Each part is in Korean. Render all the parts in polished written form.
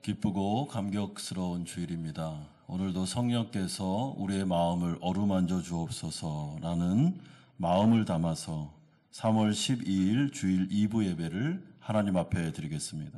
기쁘고 감격스러운 주일입니다. 오늘도 성령께서 우리의 마음을 어루만져 주옵소서라는 마음을 담아서 3월 12일 주일 2부 예배를 하나님 앞에 드리겠습니다.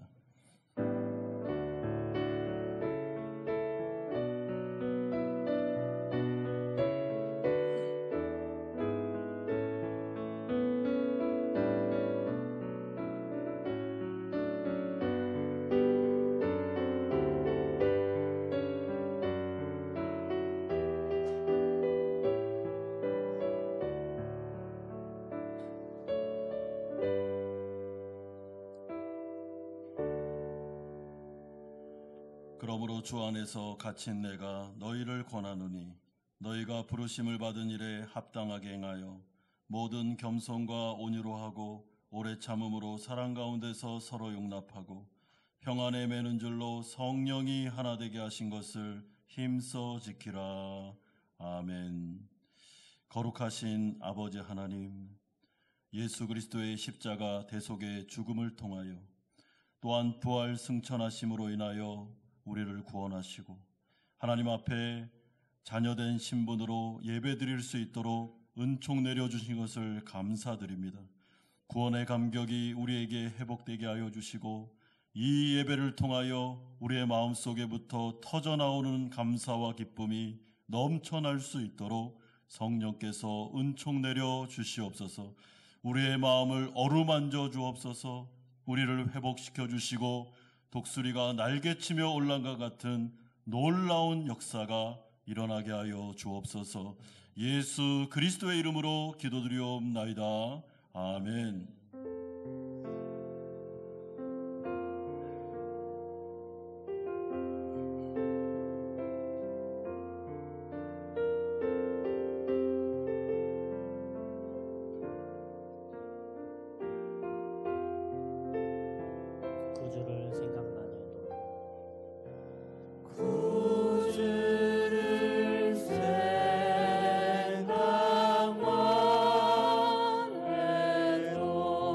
그러므로 주 안에서 갇힌 내가 너희를 권하노니 너희가 부르심을 받은 일에 합당하게 행하여 모든 겸손과 온유로 하고 오래 참음으로 사랑 가운데서 서로 용납하고 평안에 매는 줄로 성령이 하나 되게 하신 것을 힘써 지키라. 아멘. 거룩하신 아버지 하나님, 예수 그리스도의 십자가 대속의 죽음을 통하여 또한 부활 승천하심으로 인하여 우리를 구원하시고 하나님 앞에 자녀된 신분으로 예배드릴 수 있도록 은총 내려주신 것을 감사드립니다. 구원의 감격이 우리에게 회복되게 하여 주시고 이 예배를 통하여 우리의 마음속에부터 터져나오는 감사와 기쁨이 넘쳐날 수 있도록 성령께서 은총 내려 주시옵소서. 우리의 마음을 어루만져 주옵소서. 우리를 회복시켜 주시고 독수리가 날개치며 올라간 것 같은 놀라운 역사가 일어나게 하여 주옵소서. 예수 그리스도의 이름으로 기도드리옵나이다. 아멘. 구주를 생각나니 구주를 생각만 해도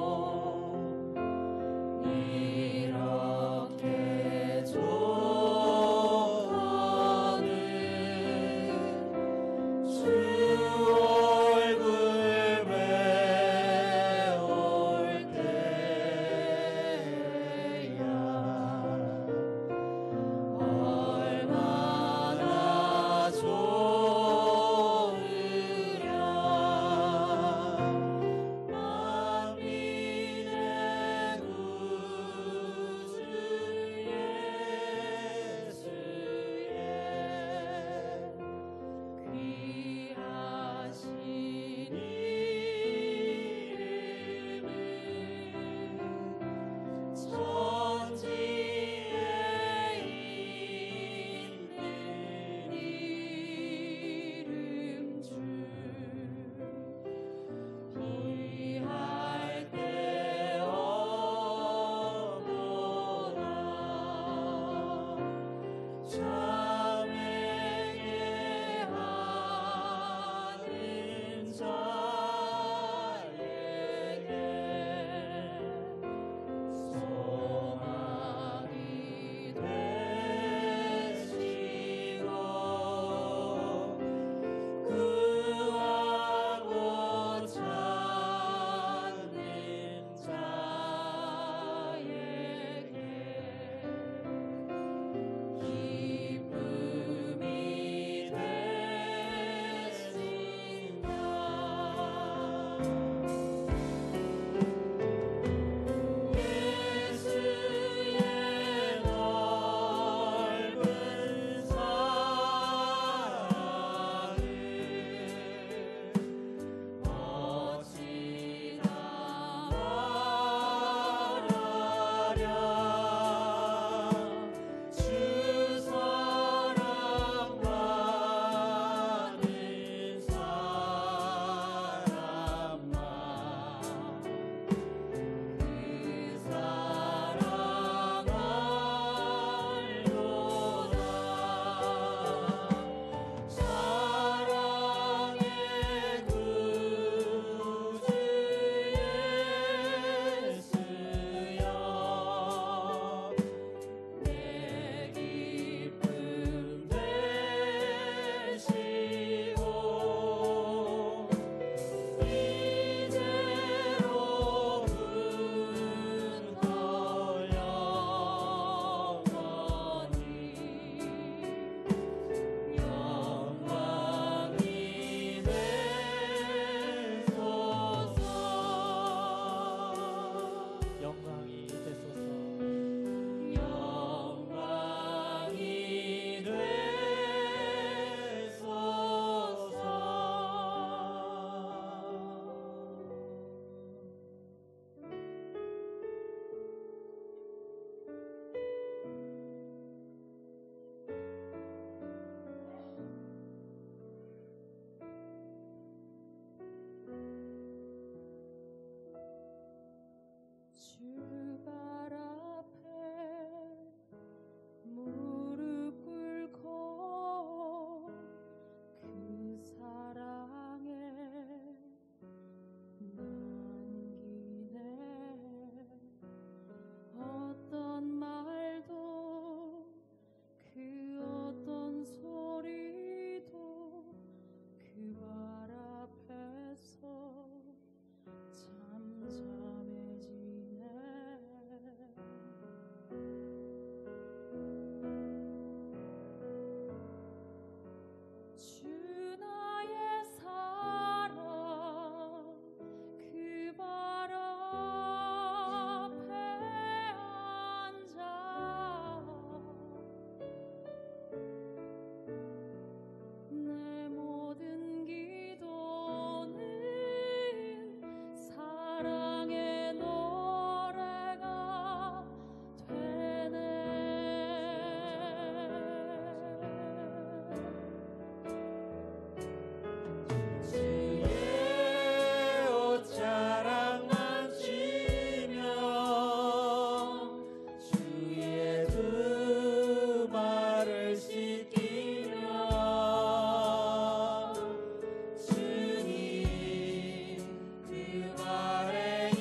사랑의 노래가 되네. 주의 옷자락만 치며 주의 두 발을 씻기며 주님 그 발에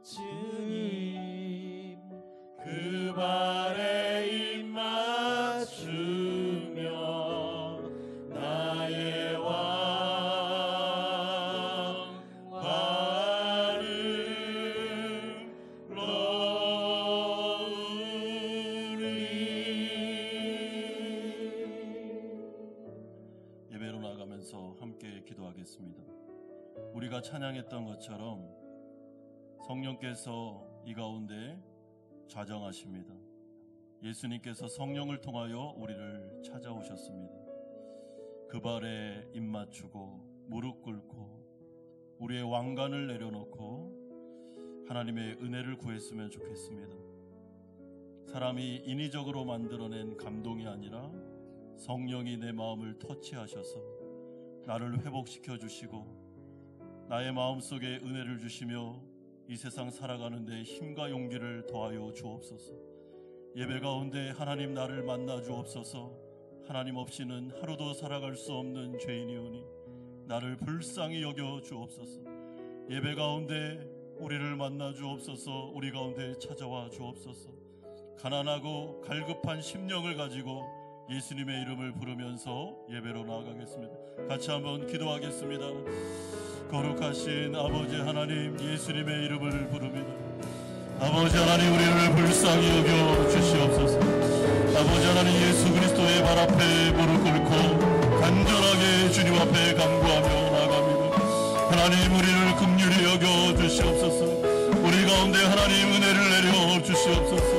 주님 그 발에 입 맞추며 나의 왕관을 놓으리. 예배로 나가면서 함께 기도하겠습니다. 우리가 찬양했던 것처럼 성령께서 이 가운데 좌정하십니다. 예수님께서 성령을 통하여 우리를 찾아오셨습니다. 그 발에 입 맞추고 무릎 꿇고 우리의 왕관을 내려놓고 하나님의 은혜를 구했으면 좋겠습니다. 사람이 인위적으로 만들어낸 감동이 아니라 성령이 내 마음을 터치하셔서 나를 회복시켜 주시고 나의 마음속에 은혜를 주시며 이 세상 살아가는 데 힘과 용기를 더하여 주옵소서. 예배 가운데 하나님 나를 만나 주옵소서. 하나님 없이는 하루도 살아갈 수 없는 죄인이오니 나를 불쌍히 여겨 주옵소서. 예배 가운데 우리를 만나 주옵소서. 우리 가운데 찾아와 주옵소서. 가난하고 갈급한 심령을 가지고 예수님의 이름을 부르면서 예배로 나아가겠습니다. 같이 한번 기도하겠습니다. 거룩하신 아버지 하나님, 예수님의 이름을 부릅니다. 아버지 하나님, 우리를 불쌍히 여겨 주시옵소서. 아버지 하나님, 예수 그리스도의 발 앞에 무릎 꿇고 간절하게 주님 앞에 간구하며 나갑니다. 하나님, 우리를 긍휼히 여겨 주시옵소서. 우리 가운데 하나님 은혜를 내려 주시옵소서.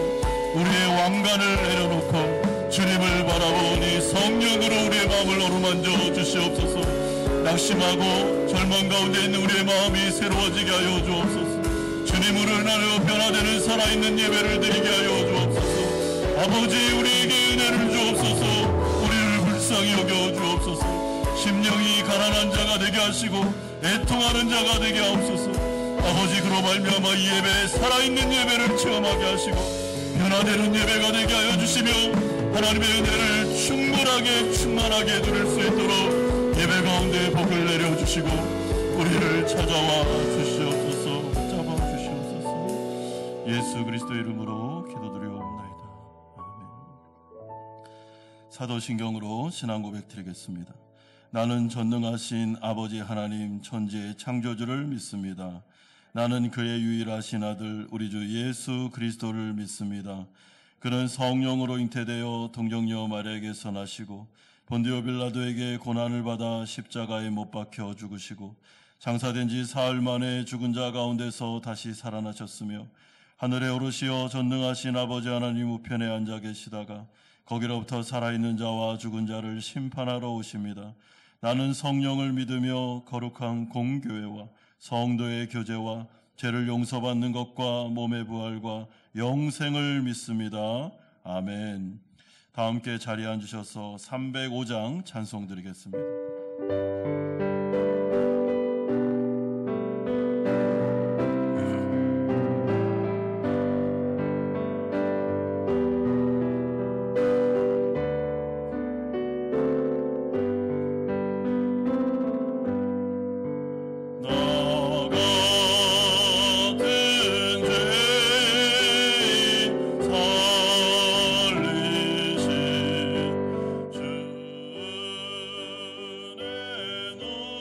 우리의 왕관을 내려놓고 주님을 바라보니 성령으로 우리의 마음을 어루만져 주시옵소서. 낙심하고 절망 가운데 있는 우리의 마음이 새로워지게 하여 주옵소서. 주님으로 인하여 변화되는 살아있는 예배를 드리게 하여 주옵소서. 아버지, 우리에게 은혜를 주옵소서. 우리를 불쌍히 여겨 주옵소서. 심령이 가난한 자가 되게 하시고 애통하는 자가 되게 하옵소서. 아버지, 그로 말미암아 이 예배에 살아있는 예배를 체험하게 하시고 변화되는 예배가 되게 하여 주시며 하나님의 은혜를 충분하게 충만하게 누릴 수 있도록 예배 가운데 복을 내려주시고 우리를 찾아와 주시옵소서. 잡아 주시옵소서. 예수 그리스도의 이름으로 기도드리옵나이다. 아멘. 사도신경으로 신앙 고백 드리겠습니다. 나는 전능하신 아버지 하나님 천지의 창조주를 믿습니다. 나는 그의 유일하신 아들 우리 주 예수 그리스도를 믿습니다. 그는 성령으로 잉태되어 동정녀 마리아에게서 나시고 본디오 빌라도에게 고난을 받아 십자가에 못 박혀 죽으시고 장사된 지 사흘 만에 죽은 자 가운데서 다시 살아나셨으며 하늘에 오르시어 전능하신 아버지 하나님 우편에 앉아 계시다가 거기로부터 살아있는 자와 죽은 자를 심판하러 오십니다. 나는 성령을 믿으며 거룩한 공교회와 성도의 교제와 죄를 용서받는 것과 몸의 부활과 영생을 믿습니다. 아멘. 다 함께 자리에 앉으셔서 305장 찬송 드리겠습니다. 주는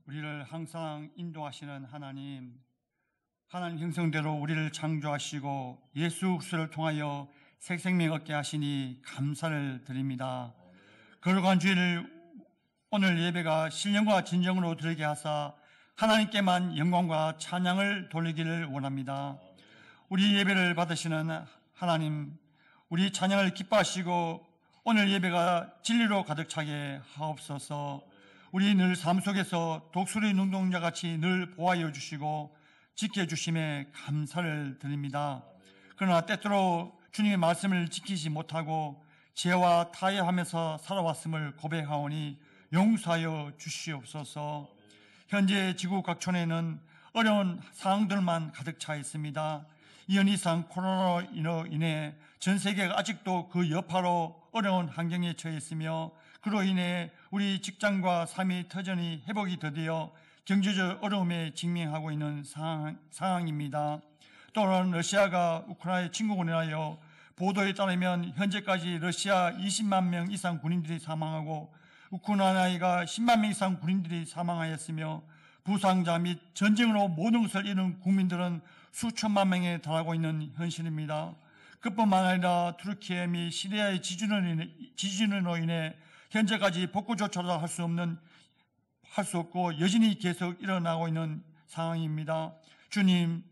우리를 항상 인도하시는 하나님 형성대로 우리를 창조하시고 예수 그리스도를 통하여 새 생명 얻게 하시니 감사를 드립니다. 거룩한 주일을 오늘 예배가 신령과 진정으로 드리게 하사 하나님께만 영광과 찬양을 돌리기를 원합니다. 우리 예배를 받으시는 하나님, 우리 찬양을 기뻐하시고 오늘 예배가 진리로 가득 차게 하옵소서. 우리 늘 삶 속에서 독수리 눈동자같이 늘 보호하여 주시고 지켜주심에 감사를 드립니다. 그러나 때때로 주님의 말씀을 지키지 못하고 죄와 타협하면서 살아왔음을 고백하오니 용서하여 주시옵소서. 현재 지구 각촌에는 어려운 상황들만 가득 차 있습니다. 2년 이상 코로나로 인해 전 세계가 아직도 그 여파로 어려운 환경에 처해 있으며 그로 인해 우리 직장과 삶의 터전이 회복이 더디어 경제적 어려움에 직면하고 있는 상황입니다. 또한 러시아가 우크라이나에 침공을 하여 보도에 따르면 현재까지 러시아 20만 명 이상 군인들이 사망하고 우크라이나가 10만 명 이상 군인들이 사망하였으며 부상자 및 전쟁으로 모든 것을 잃은 국민들은 수천만 명에 달하고 있는 현실입니다. 그뿐만 아니라 투르키예 및 시리아의 지진으로 인해 현재까지 복구조차도 할 수 없고 여전히 계속 일어나고 있는 상황입니다. 주님,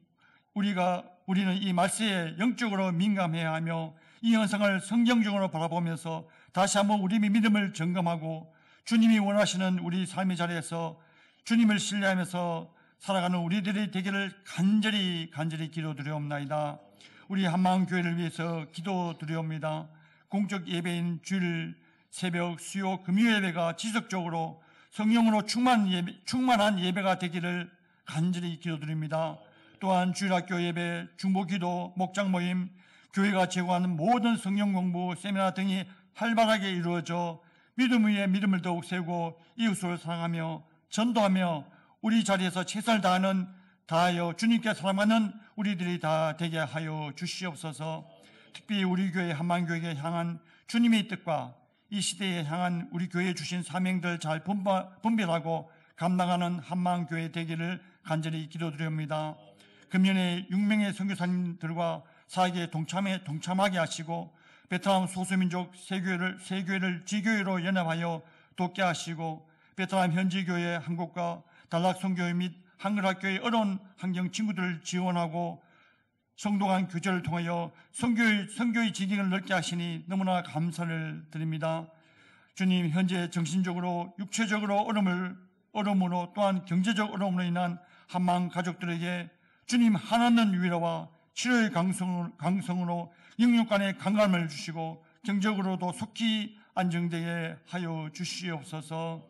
우리는 이 말씀에 영적으로 민감해야 하며 이 현상을 성경적으로 바라보면서 다시 한번 우리의 믿음을 점검하고 주님이 원하시는 우리 삶의 자리에서 주님을 신뢰하면서 살아가는 우리들이 되기를 간절히 기도드리옵나이다. 우리 한마음교회를 위해서 기도드리옵니다. 공적 예배인 주일 새벽 수요 금요 예배가 지속적으로 성령으로 충만한 예배가 되기를 간절히 기도드립니다. 또한 주일학교 예배, 중보기도, 목장 모임, 교회가 제공하는 모든 성령 공부, 세미나 등이 활발하게 이루어져 믿음 위에 믿음을 더욱 세우고 이웃을 사랑하며 전도하며 우리 자리에서 최선을 다하여 주님께 사랑하는 우리들이 다 되게 하여 주시옵소서. 특히 우리 교회 한만교회에 향한 주님의 뜻과 이 시대에 향한 우리 교회에 주신 사명들 잘 분별하고 감당하는 한만교회 되기를 간절히 기도드립니다. 금년에 6명의 선교사님들과 사역에 동참하게 하시고 베트남 소수민족 세교회를 지교회로 연합하여 돕게 하시고 베트남 현지교회 한국과 달락 선교회 및 한글학교의 어려운 환경 친구들을 지원하고 성도 간 교제를 통하여 선교의 지경을 넓게 하시니 너무나 감사를 드립니다. 주님, 현재 정신적으로 육체적으로 어려움으로 또한 경제적 어려움으로 인한 한만 가족들에게 주님 하나님 위로와 치료의 강성으로 영육 간의 강감을 주시고 경제적으로도 속히 안정되게 하여 주시옵소서.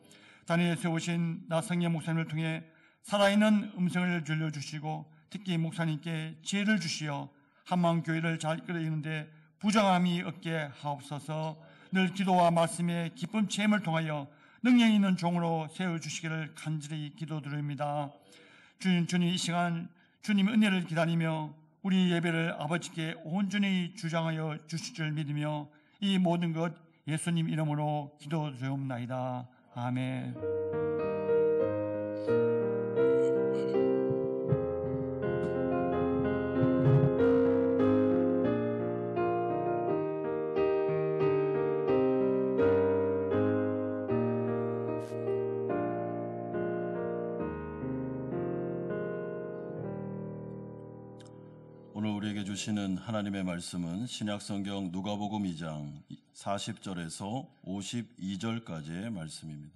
단위에 세우신 나성예 목사님을 통해 살아있는 음성을 들려주시고 특히 목사님께 지혜를 주시어 한마음교회를 잘 이끌어가는데 부정함이 없게 하옵소서. 늘 기도와 말씀의 기쁜 체험을 통하여 능력 있는 종으로 세워주시기를 간절히 기도드립니다. 주님 이 시간 주님 은혜를 기다리며 우리 예배를 아버지께 온전히 주장하여 주실 줄 믿으며 이 모든 것 예수님 이름으로 기도드리옵나이다. 아멘. 오늘 우리에게 주시는 하나님의 말씀은 신약성경 누가복음 2장 40절에서 52절까지의 말씀입니다.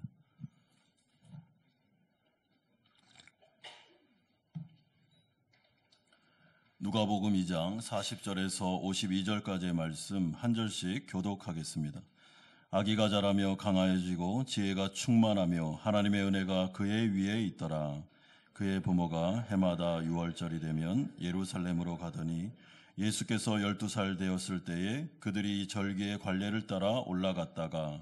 누가복음 2장 40절에서 52절까지의 말씀 한 절씩 교독하겠습니다. 아기가 자라며 강하여지고 지혜가 충만하며 하나님의 은혜가 그의 위에 있더라. 그의 부모가 해마다 유월절이 되면 예루살렘으로 가더니 예수께서 12살 되었을 때에 그들이 절기의 관례를 따라 올라갔다가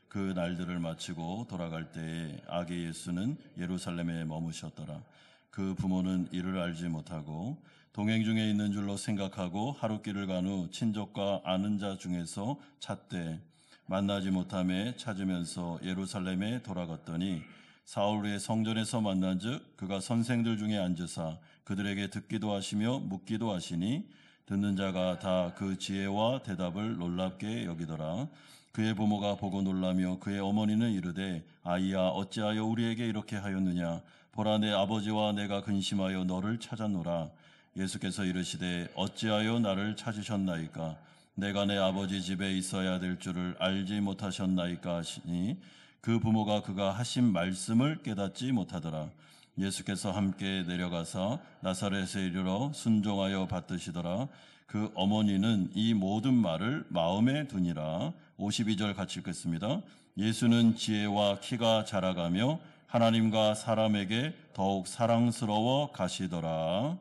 그 날들을 마치고 돌아갈 때에 아기 예수는 예루살렘에 머무셨더라. 그 부모는 이를 알지 못하고 동행 중에 있는 줄로 생각하고 하룻길을 간 후 친족과 아는 자 중에서 찾되 만나지 못하매 찾으면서 예루살렘에 돌아갔더니 사울의 성전에서 만난즉 그가 선생들 중에 앉으사 그들에게 듣기도 하시며 묻기도 하시니 듣는 자가 다 그 지혜와 대답을 놀랍게 여기더라. 그의 부모가 보고 놀라며 그의 어머니는 이르되 아이야 어찌하여 우리에게 이렇게 하였느냐. 보라 내 아버지와 내가 근심하여 너를 찾았노라. 예수께서 이르시되 어찌하여 나를 찾으셨나이까. 내가 내 아버지 집에 있어야 될 줄을 알지 못하셨나이까 하시니 그 부모가 그가 하신 말씀을 깨닫지 못하더라. 예수께서 함께 내려가사 나사렛에 이르러 순종하여 받드시더라. 그 어머니는 이 모든 말을 마음에 두니라. 52절 같이 읽겠습니다. 예수는 지혜와 키가 자라가며 하나님과 사람에게 더욱 사랑스러워 가시더라.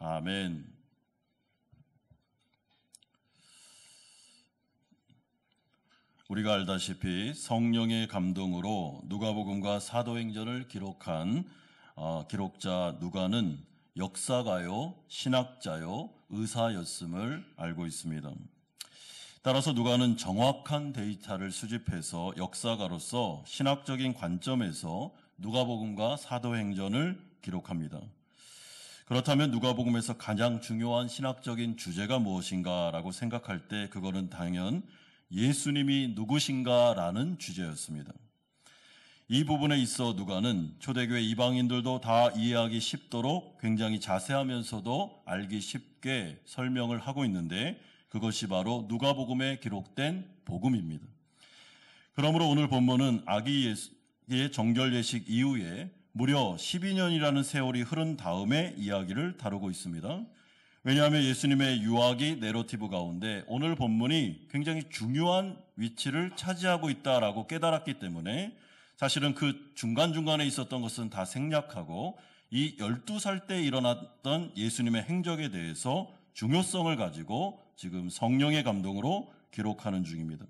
아멘. 우리가 알다시피 성령의 감동으로 누가복음과 사도행전을 기록한 기록자 누가는 역사가요, 신학자요, 의사였음을 알고 있습니다. 따라서 누가는 정확한 데이터를 수집해서 역사가로서 신학적인 관점에서 누가복음과 사도행전을 기록합니다. 그렇다면 누가복음에서 가장 중요한 신학적인 주제가 무엇인가라고 생각할 때 그거는 당연 예수님이 누구신가라는 주제였습니다. 이 부분에 있어 누가는 초대교회 이방인들도 다 이해하기 쉽도록 굉장히 자세하면서도 알기 쉽게 설명을 하고 있는데 그것이 바로 누가복음에 기록된 복음입니다. 그러므로 오늘 본문은 아기 예수의 정결 예식 이후에 무려 12년이라는 세월이 흐른 다음에 이야기를 다루고 있습니다. 왜냐하면 예수님의 유아기 내러티브 가운데 오늘 본문이 굉장히 중요한 위치를 차지하고 있다라고 깨달았기 때문에 사실은 그 중간중간에 있었던 것은 다 생략하고 이 12살 때 일어났던 예수님의 행적에 대해서 중요성을 가지고 지금 성령의 감동으로 기록하는 중입니다.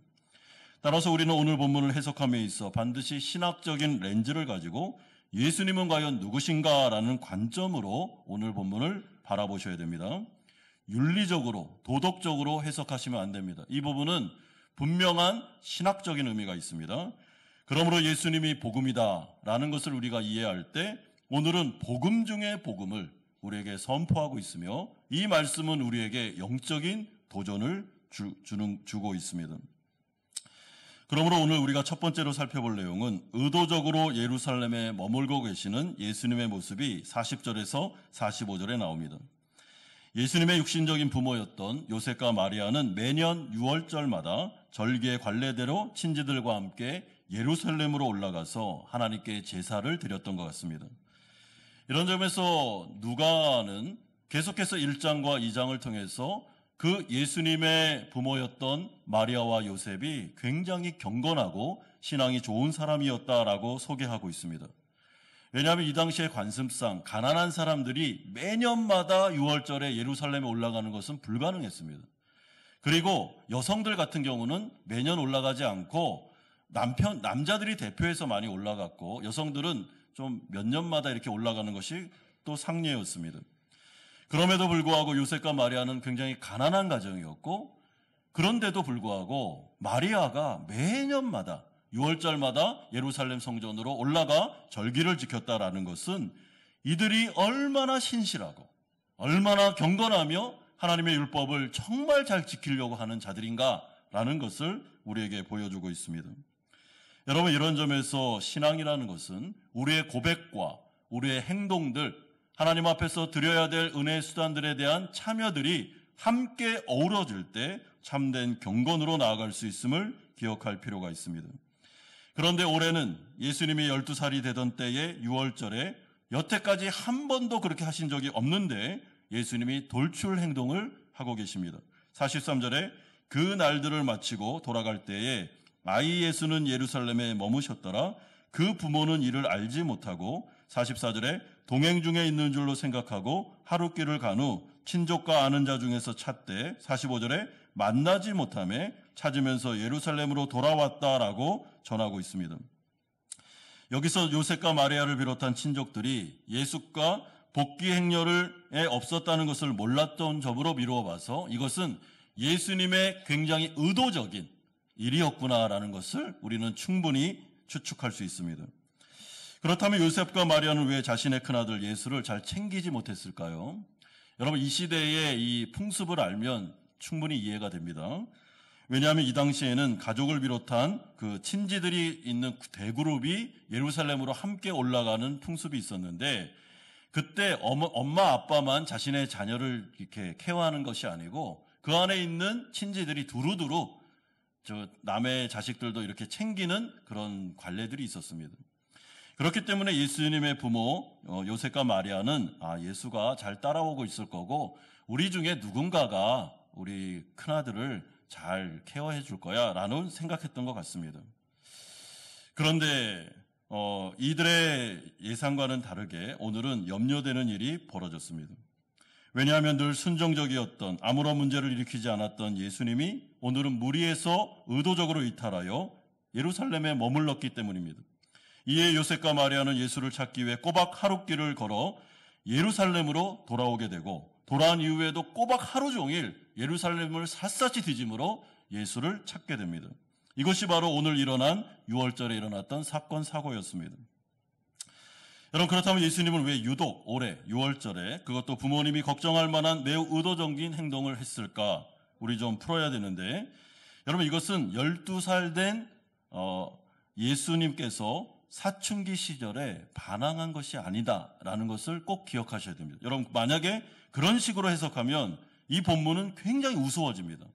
따라서 우리는 오늘 본문을 해석함에 있어 반드시 신학적인 렌즈를 가지고 예수님은 과연 누구신가라는 관점으로 오늘 본문을 바라보셔야 됩니다. 윤리적으로, 도덕적으로 해석하시면 안 됩니다. 이 부분은 분명한 신학적인 의미가 있습니다. 그러므로 예수님이 복음이다라는 것을 우리가 이해할 때 오늘은 복음 중의 복음을 우리에게 선포하고 있으며 이 말씀은 우리에게 영적인 도전을 주고 있습니다. 그러므로 오늘 우리가 첫 번째로 살펴볼 내용은 의도적으로 예루살렘에 머물고 계시는 예수님의 모습이 40절에서 45절에 나옵니다. 예수님의 육신적인 부모였던 요셉과 마리아는 매년 6월절마다 절기의 관례대로 친지들과 함께 예루살렘으로 올라가서 하나님께 제사를 드렸던 것 같습니다. 이런 점에서 누가는 계속해서 1장과 2장을 통해서 그 예수님의 부모였던 마리아와 요셉이 굉장히 경건하고 신앙이 좋은 사람이었다라고 소개하고 있습니다. 왜냐하면 이 당시의 관습상 가난한 사람들이 매년마다 6월절에 예루살렘에 올라가는 것은 불가능했습니다. 그리고 여성들 같은 경우는 매년 올라가지 않고 남자들이 대표해서 많이 올라갔고 여성들은 좀 몇 년마다 이렇게 올라가는 것이 또 상례였습니다. 그럼에도 불구하고 요셉과 마리아는 굉장히 가난한 가정이었고 그런데도 불구하고 마리아가 매년마다 6월절마다 예루살렘 성전으로 올라가 절기를 지켰다라는 것은 이들이 얼마나 신실하고 얼마나 경건하며 하나님의 율법을 정말 잘 지키려고 하는 자들인가라는 것을 우리에게 보여주고 있습니다. 여러분, 이런 점에서 신앙이라는 것은 우리의 고백과 우리의 행동들, 하나님 앞에서 드려야 될 은혜의 수단들에 대한 참여들이 함께 어우러질 때 참된 경건으로 나아갈 수 있음을 기억할 필요가 있습니다. 그런데 올해는 예수님이 12살이 되던 때의 6월절에 여태까지 한 번도 그렇게 하신 적이 없는데 예수님이 돌출 행동을 하고 계십니다. 43절에 그 날들을 마치고 돌아갈 때에 아이 예수는 예루살렘에 머무셨더라. 그 부모는 이를 알지 못하고 44절에 동행 중에 있는 줄로 생각하고 하룻길을 간 후 친족과 아는 자 중에서 찾되 45절에 만나지 못하며 찾으면서 예루살렘으로 돌아왔다라고 전하고 있습니다. 여기서 요셉과 마리아를 비롯한 친족들이 예수가 복귀 행렬에 없었다는 것을 몰랐던 점으로 미루어 봐서 이것은 예수님의 굉장히 의도적인 일이었구나라는 것을 우리는 충분히 추측할 수 있습니다. 그렇다면 요셉과 마리아는 왜 자신의 큰아들 예수를 잘 챙기지 못했을까요? 여러분, 이 시대의 이 풍습을 알면 충분히 이해가 됩니다. 왜냐하면 이 당시에는 가족을 비롯한 그 친지들이 있는 대그룹이 예루살렘으로 함께 올라가는 풍습이 있었는데, 그때 엄마 아빠만 자신의 자녀를 이렇게 케어하는 것이 아니고 그 안에 있는 친지들이 두루두루 남의 자식들도 이렇게 챙기는 그런 관례들이 있었습니다. 그렇기 때문에 예수님의 부모 요셉과 마리아는 예수가 잘 따라오고 있을 거고 우리 중에 누군가가 우리 큰아들을 잘 케어해 줄 거야 라는 생각했던 것 같습니다. 그런데 이들의 예상과는 다르게 오늘은 염려되는 일이 벌어졌습니다. 왜냐하면 늘 순종적이었던, 아무런 문제를 일으키지 않았던 예수님이 오늘은 무리에서 의도적으로 이탈하여 예루살렘에 머물렀기 때문입니다. 이에 요셉과 마리아는 예수를 찾기 위해 꼬박 하룻길을 걸어 예루살렘으로 돌아오게 되고, 돌아온 이후에도 꼬박 하루 종일 예루살렘을 샅샅이 뒤짐으로 예수를 찾게 됩니다. 이것이 바로 오늘 일어난 6월절에 일어났던 사건 사고였습니다. 여러분, 그렇다면 예수님은 왜 유독 올해 6월절에 그것도 부모님이 걱정할 만한 매우 의도적인 행동을 했을까? 우리 좀 풀어야 되는데, 여러분, 이것은 12살 된 예수님께서 사춘기 시절에 반항한 것이 아니다라는 것을 꼭 기억하셔야 됩니다. 여러분, 만약에 그런 식으로 해석하면 이 본문은 굉장히 우스워집니다.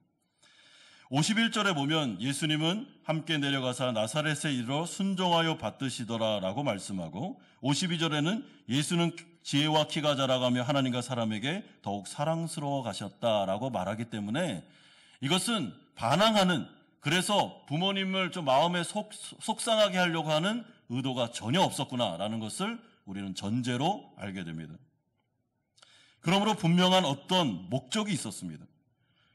51절에 보면 예수님은 함께 내려가사 나사렛에 이르러 순종하여 받드시더라 라고 말씀하고, 52절에는 예수는 지혜와 키가 자라가며 하나님과 사람에게 더욱 사랑스러워 가셨다라고 말하기 때문에 이것은 반항하는, 그래서 부모님을 좀 마음에 속상하게 하려고 하는 의도가 전혀 없었구나라는 것을 우리는 전제로 알게 됩니다. 그러므로 분명한 어떤 목적이 있었습니다.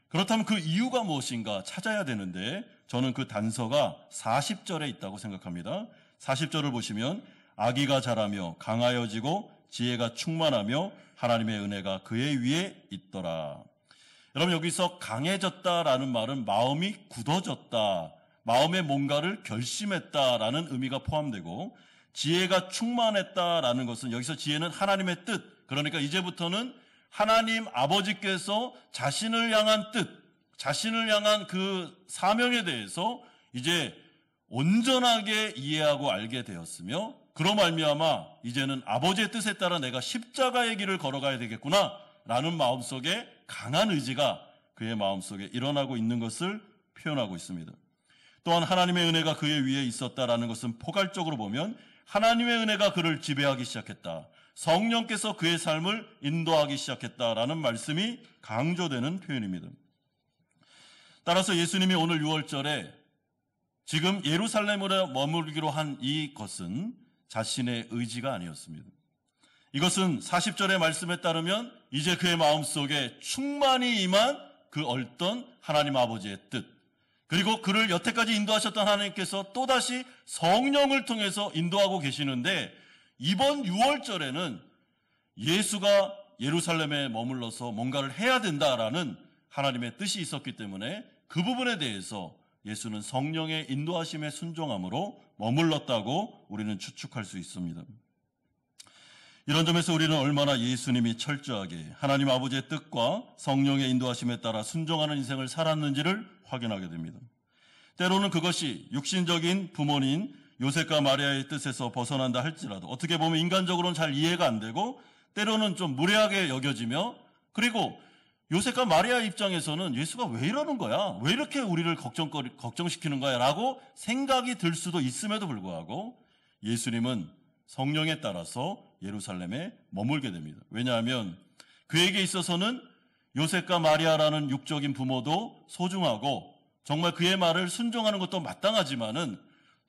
그렇다면 그 이유가 무엇인가 찾아야 되는데, 저는 그 단서가 40절에 있다고 생각합니다. 40절을 보시면 아기가 자라며 강하여지고 지혜가 충만하며 하나님의 은혜가 그의 위에 있더라. 여러분, 여기서 강해졌다라는 말은 마음이 굳어졌다, 마음에 뭔가를 결심했다라는 의미가 포함되고, 지혜가 충만했다라는 것은 여기서 지혜는 하나님의 뜻, 그러니까 이제부터는 하나님 아버지께서 자신을 향한 뜻, 자신을 향한 그 사명에 대해서 이제 온전하게 이해하고 알게 되었으며, 그로 말미암아 이제는 아버지의 뜻에 따라 내가 십자가의 길을 걸어가야 되겠구나 라는 마음속에 강한 의지가 그의 마음속에 일어나고 있는 것을 표현하고 있습니다. 또한 하나님의 은혜가 그의 위에 있었다라는 것은 포괄적으로 보면 하나님의 은혜가 그를 지배하기 시작했다, 성령께서 그의 삶을 인도하기 시작했다라는 말씀이 강조되는 표현입니다. 따라서 예수님이 오늘 6월절에 지금 예루살렘으로 머물기로 한 이것은 자신의 의지가 아니었습니다. 이것은 40절의 말씀에 따르면 이제 그의 마음속에 충만히 임한 그 어떤 하나님 아버지의 뜻, 그리고 그를 여태까지 인도하셨던 하나님께서 또다시 성령을 통해서 인도하고 계시는데, 이번 6월절에는 예수가 예루살렘에 머물러서 뭔가를 해야 된다라는 하나님의 뜻이 있었기 때문에 그 부분에 대해서 예수는 성령의 인도하심에 순종함으로 머물렀다고 우리는 추측할 수 있습니다. 이런 점에서 우리는 얼마나 예수님이 철저하게 하나님 아버지의 뜻과 성령의 인도하심에 따라 순종하는 인생을 살았는지를 확인하게 됩니다. 때로는 그것이 육신적인 부모님 요셉과 마리아의 뜻에서 벗어난다 할지라도 어떻게 보면 인간적으로는 잘 이해가 안 되고 때로는 좀 무례하게 여겨지며, 그리고 요셉과 마리아 입장에서는 예수가 왜 이러는 거야? 왜 이렇게 우리를 걱정시키는 거야? 라고 생각이 들 수도 있음에도 불구하고 예수님은 성령에 따라서 예루살렘에 머물게 됩니다. 왜냐하면 그에게 있어서는 요셉과 마리아라는 육적인 부모도 소중하고 정말 그의 말을 순종하는 것도 마땅하지만은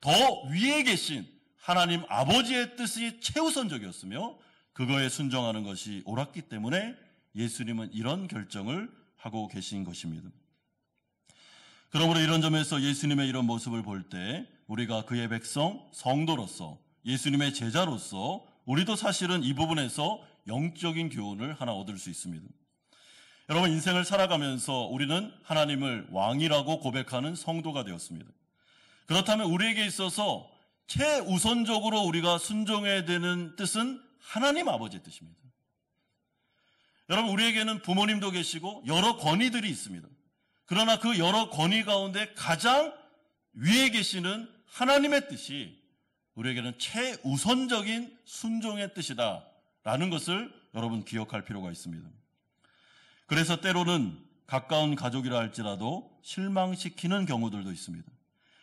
더 위에 계신 하나님 아버지의 뜻이 최우선적이었으며 그거에 순종하는 것이 옳았기 때문에 예수님은 이런 결정을 하고 계신 것입니다. 그러므로 이런 점에서 예수님의 이런 모습을 볼 때 우리가 그의 백성, 성도로서 예수님의 제자로서 우리도 사실은 이 부분에서 영적인 교훈을 하나 얻을 수 있습니다. 여러분, 인생을 살아가면서 우리는 하나님을 왕이라고 고백하는 성도가 되었습니다. 그렇다면 우리에게 있어서 최우선적으로 우리가 순종해야 되는 뜻은 하나님 아버지의 뜻입니다. 여러분, 우리에게는 부모님도 계시고 여러 권위들이 있습니다. 그러나 그 여러 권위 가운데 가장 위에 계시는 하나님의 뜻이 우리에게는 최우선적인 순종의 뜻이다라는 것을 여러분 기억할 필요가 있습니다. 그래서 때로는 가까운 가족이라 할지라도 실망시키는 경우들도 있습니다.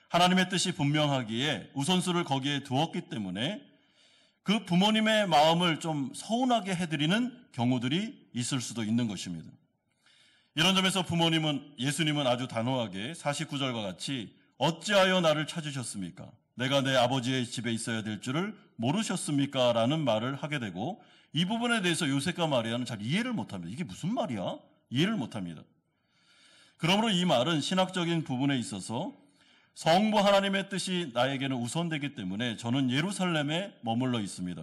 하나님의 뜻이 분명하기에 우선수를 거기에 두었기 때문에 그 부모님의 마음을 좀 서운하게 해드리는 경우들이 있을 수도 있는 것입니다. 이런 점에서 예수님은 아주 단호하게 49절과 같이 어찌하여 나를 찾으셨습니까? 내가 내 아버지의 집에 있어야 될 줄을 모르셨습니까? 라는 말을 하게 되고 이 부분에 대해서 요셉과 마리아는 잘 이해를 못합니다. 이게 무슨 말이야? 이해를 못합니다. 그러므로 이 말은 신학적인 부분에 있어서 성부 하나님의 뜻이 나에게는 우선되기 때문에 저는 예루살렘에 머물러 있습니다.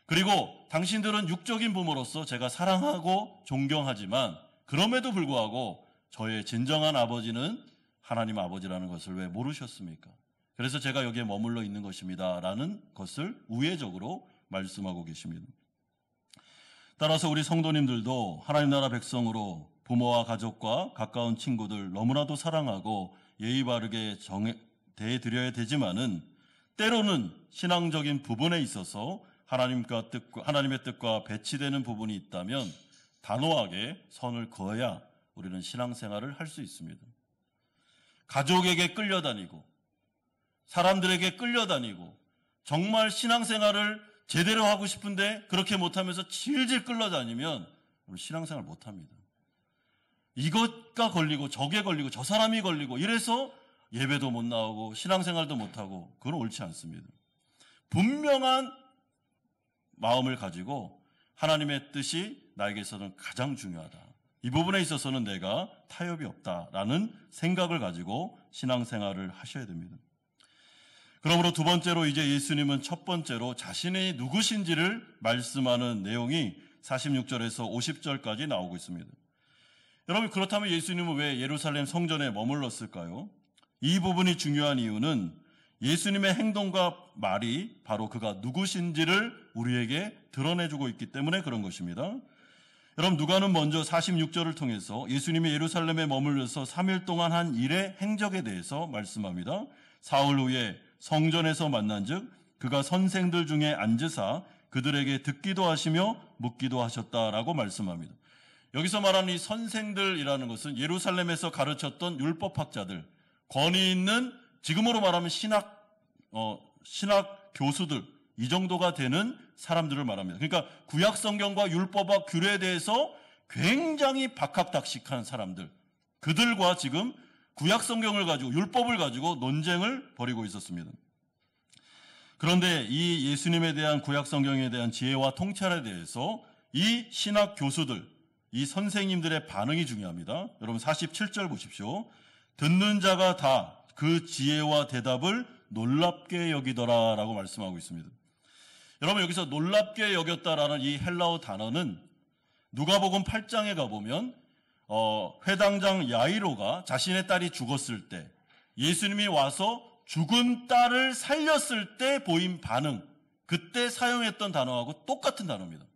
그리고 당신들은 육적인 부모로서 제가 사랑하고 존경하지만 그럼에도 불구하고 저의 진정한 아버지는 하나님 아버지라는 것을 왜 모르셨습니까? 그래서 제가 여기에 머물러 있는 것입니다. 라는 것을 우회적으로 말씀하고 계십니다. 따라서 우리 성도님들도 하나님 나라 백성으로 부모와 가족과 가까운 친구들 너무나도 사랑하고 예의 바르게 대해드려야 되지만은 때로는 신앙적인 부분에 있어서 하나님의 뜻과 배치되는 부분이 있다면 단호하게 선을 그어야 우리는 신앙생활을 할 수 있습니다. 가족에게 끌려다니고 사람들에게 끌려다니고 정말 신앙생활을 제대로 하고 싶은데 그렇게 못하면서 질질 끌려다니면 신앙생활 못합니다. 이것가 걸리고 저게 걸리고 저 사람이 걸리고 이래서 예배도 못 나오고 신앙생활도 못하고 그건 옳지 않습니다. 분명한 마음을 가지고 하나님의 뜻이 나에게서는 가장 중요하다. 이 부분에 있어서는 내가 타협이 없다라는 생각을 가지고 신앙생활을 하셔야 됩니다. 그러므로 두 번째로 이제 예수님은 첫 번째로 자신이 누구신지를 말씀하는 내용이 46절에서 50절까지 나오고 있습니다. 여러분, 그렇다면 예수님은 왜 예루살렘 성전에 머물렀을까요? 이 부분이 중요한 이유는 예수님의 행동과 말이 바로 그가 누구신지를 우리에게 드러내주고 있기 때문에 그런 것입니다. 여러분, 누가는 먼저 46절을 통해서 예수님이 예루살렘에 머물러서 3일 동안 한 일의 행적에 대해서 말씀합니다. 사흘 후에 성전에서 만난즉 그가 선생들 중에 앉으사 그들에게 듣기도 하시며 묻기도 하셨다라고 말씀합니다. 여기서 말하는 이 선생들이라는 것은 예루살렘에서 가르쳤던 율법학자들, 권위 있는 지금으로 말하면 신학 교수들, 이 정도가 되는 사람들을 말합니다. 그러니까 구약 성경과 율법과 규례에 대해서 굉장히 박학다식한 사람들, 그들과 지금 구약 성경을 가지고 율법을 가지고 논쟁을 벌이고 있었습니다. 그런데 이 예수님에 대한 구약 성경에 대한 지혜와 통찰에 대해서 이 신학 교수들, 이 선생님들의 반응이 중요합니다. 여러분 47절 보십시오. 듣는 자가 다 그 지혜와 대답을 놀랍게 여기더라라고 말씀하고 있습니다. 여러분, 여기서 놀랍게 여겼다라는 이 헬라어 단어는 누가복음 8장에 가보면 회당장 야이로가 자신의 딸이 죽었을 때 예수님이 와서 죽은 딸을 살렸을 때 보인 반응, 그때 사용했던 단어하고 똑같은 단어입니다.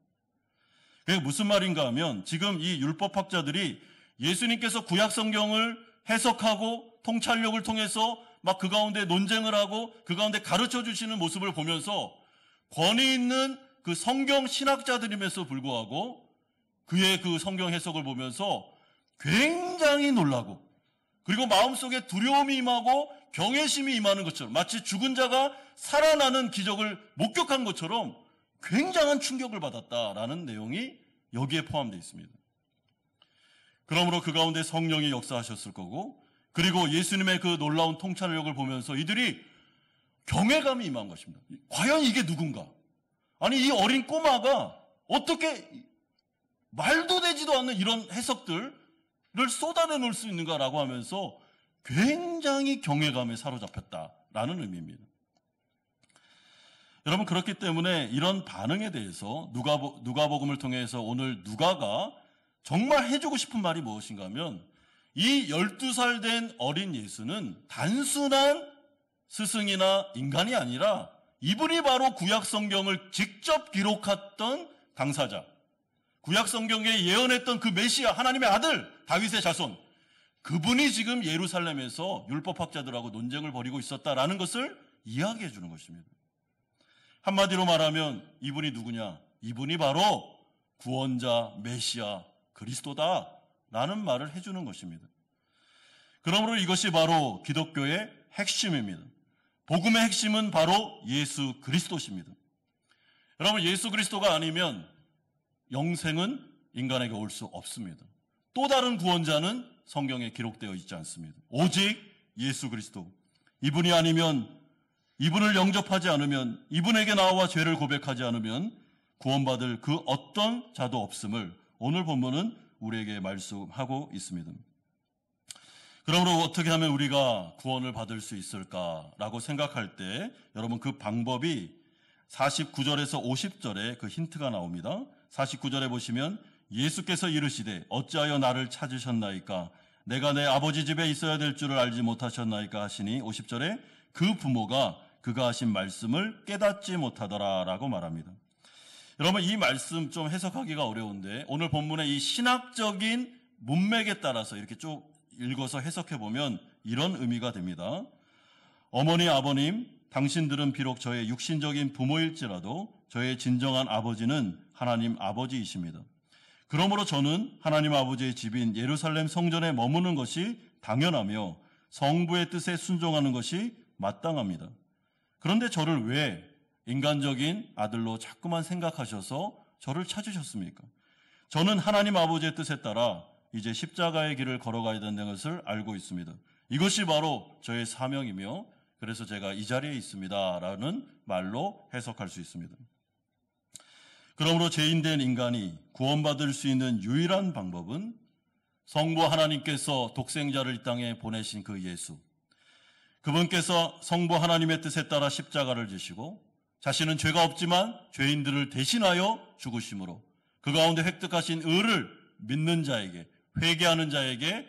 그게 무슨 말인가 하면 지금 이 율법학자들이 예수님께서 구약 성경을 해석하고 통찰력을 통해서 막 그 가운데 논쟁을 하고 그 가운데 가르쳐 주시는 모습을 보면서 권위 있는 그 성경 신학자들임에도 불구하고 그의 그 성경 해석을 보면서 굉장히 놀라고 그리고 마음속에 두려움이 임하고 경외심이 임하는 것처럼 마치 죽은 자가 살아나는 기적을 목격한 것처럼 굉장한 충격을 받았다라는 내용이 여기에 포함되어 있습니다. 그러므로 그 가운데 성령이 역사하셨을 거고, 그리고 예수님의 그 놀라운 통찰력을 보면서 이들이 경외감이 임한 것입니다. 과연 이게 누군가? 아니, 이 어린 꼬마가 어떻게 말도 되지도 않는 이런 해석들을 쏟아내놓을 수 있는가라고 하면서 굉장히 경외감에 사로잡혔다라는 의미입니다. 여러분, 그렇기 때문에 이런 반응에 대해서 누가복음을 통해서 오늘 누가가 정말 해주고 싶은 말이 무엇인가 하면, 이 12살 된 어린 예수는 단순한 스승이나 인간이 아니라 이분이 바로 구약 성경을 직접 기록했던 당사자, 구약 성경에 예언했던 그 메시아, 하나님의 아들, 다윗의 자손, 그분이 지금 예루살렘에서 율법학자들하고 논쟁을 벌이고 있었다라는 것을 이야기해 주는 것입니다. 한마디로 말하면 이분이 누구냐? 이분이 바로 구원자, 메시아, 그리스도다라는 말을 해주는 것입니다. 그러므로 이것이 바로 기독교의 핵심입니다. 복음의 핵심은 바로 예수 그리스도십니다. 여러분, 예수 그리스도가 아니면 영생은 인간에게 올 수 없습니다. 또 다른 구원자는 성경에 기록되어 있지 않습니다. 오직 예수 그리스도. 이분이 아니면, 이분을 영접하지 않으면, 이분에게 나와 죄를 고백하지 않으면 구원받을 그 어떤 자도 없음을 오늘 본문은 우리에게 말씀하고 있습니다. 그러므로 어떻게 하면 우리가 구원을 받을 수 있을까라고 생각할 때 여러분, 그 방법이 49절에서 50절에 그 힌트가 나옵니다. 49절에 보시면 예수께서 이르시되 어찌하여 나를 찾으셨나이까? 내가 내 아버지 집에 있어야 될 줄을 알지 못하셨나이까 하시니, 50절에 그 부모가 그가 하신 말씀을 깨닫지 못하더라라고 말합니다. 여러분, 이 말씀 좀 해석하기가 어려운데 오늘 본문의 이 신학적인 문맥에 따라서 이렇게 쭉 읽어서 해석해 보면 이런 의미가 됩니다. 어머니, 아버님, 당신들은 비록 저의 육신적인 부모일지라도 저의 진정한 아버지는 하나님 아버지이십니다. 그러므로 저는 하나님 아버지의 집인 예루살렘 성전에 머무는 것이 당연하며 성부의 뜻에 순종하는 것이 마땅합니다. 그런데 저를 왜 인간적인 아들로 자꾸만 생각하셔서 저를 찾으셨습니까? 저는 하나님 아버지의 뜻에 따라 이제 십자가의 길을 걸어가야 된다는 것을 알고 있습니다. 이것이 바로 저의 사명이며 그래서 제가 이 자리에 있습니다 라는 말로 해석할 수 있습니다. 그러므로 죄인된 인간이 구원받을 수 있는 유일한 방법은 성부 하나님께서 독생자를 이 땅에 보내신 그 예수, 그분께서 성부 하나님의 뜻에 따라 십자가를 지시고 자신은 죄가 없지만 죄인들을 대신하여 죽으심으로 그 가운데 획득하신 의를 믿는 자에게, 회개하는 자에게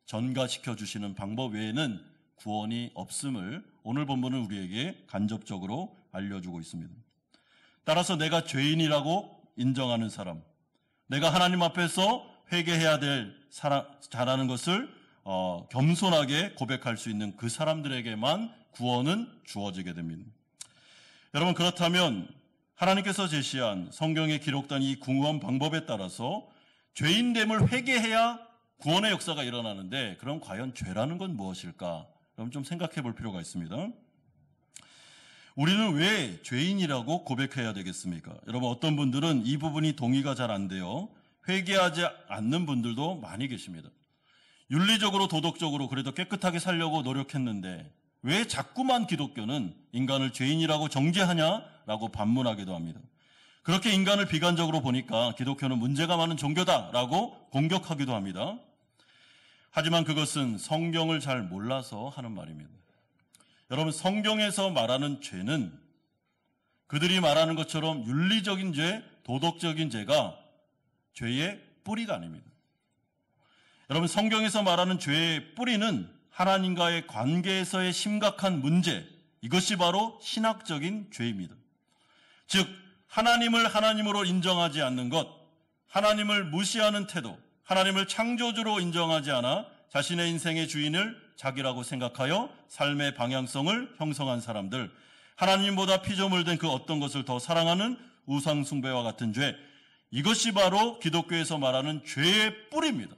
전가시켜 주시는 방법 외에는 구원이 없음을 오늘 본문은 우리에게 간접적으로 알려주고 있습니다. 따라서 내가 죄인이라고 인정하는 사람, 내가 하나님 앞에서 회개해야 될 자라는 것을 겸손하게 고백할 수 있는 그 사람들에게만 구원은 주어지게 됩니다. 여러분, 그렇다면 하나님께서 제시한 성경에 기록된 이 구원 방법에 따라서 죄인됨을 회개해야 구원의 역사가 일어나는데, 그럼 과연 죄라는 건 무엇일까? 그럼 좀 생각해 볼 필요가 있습니다. 우리는 왜 죄인이라고 고백해야 되겠습니까? 여러분, 어떤 분들은 이 부분이 동의가 잘 안 돼요. 회개하지 않는 분들도 많이 계십니다. 윤리적으로 도덕적으로 그래도 깨끗하게 살려고 노력했는데 왜 자꾸만 기독교는 인간을 죄인이라고 정죄하냐라고 반문하기도 합니다. 그렇게 인간을 비관적으로 보니까 기독교는 문제가 많은 종교다라고 공격하기도 합니다. 하지만 그것은 성경을 잘 몰라서 하는 말입니다. 여러분, 성경에서 말하는 죄는 그들이 말하는 것처럼 윤리적인 죄, 도덕적인 죄가 죄의 뿌리가 아닙니다. 여러분, 성경에서 말하는 죄의 뿌리는 하나님과의 관계에서의 심각한 문제, 이것이 바로 신학적인 죄입니다. 즉, 하나님을 하나님으로 인정하지 않는 것, 하나님을 무시하는 태도, 하나님을 창조주로 인정하지 않아 자신의 인생의 주인을 자기라고 생각하여 삶의 방향성을 형성한 사람들, 하나님보다 피조물된 그 어떤 것을 더 사랑하는 우상 숭배와 같은 죄, 이것이 바로 기독교에서 말하는 죄의 뿌리입니다.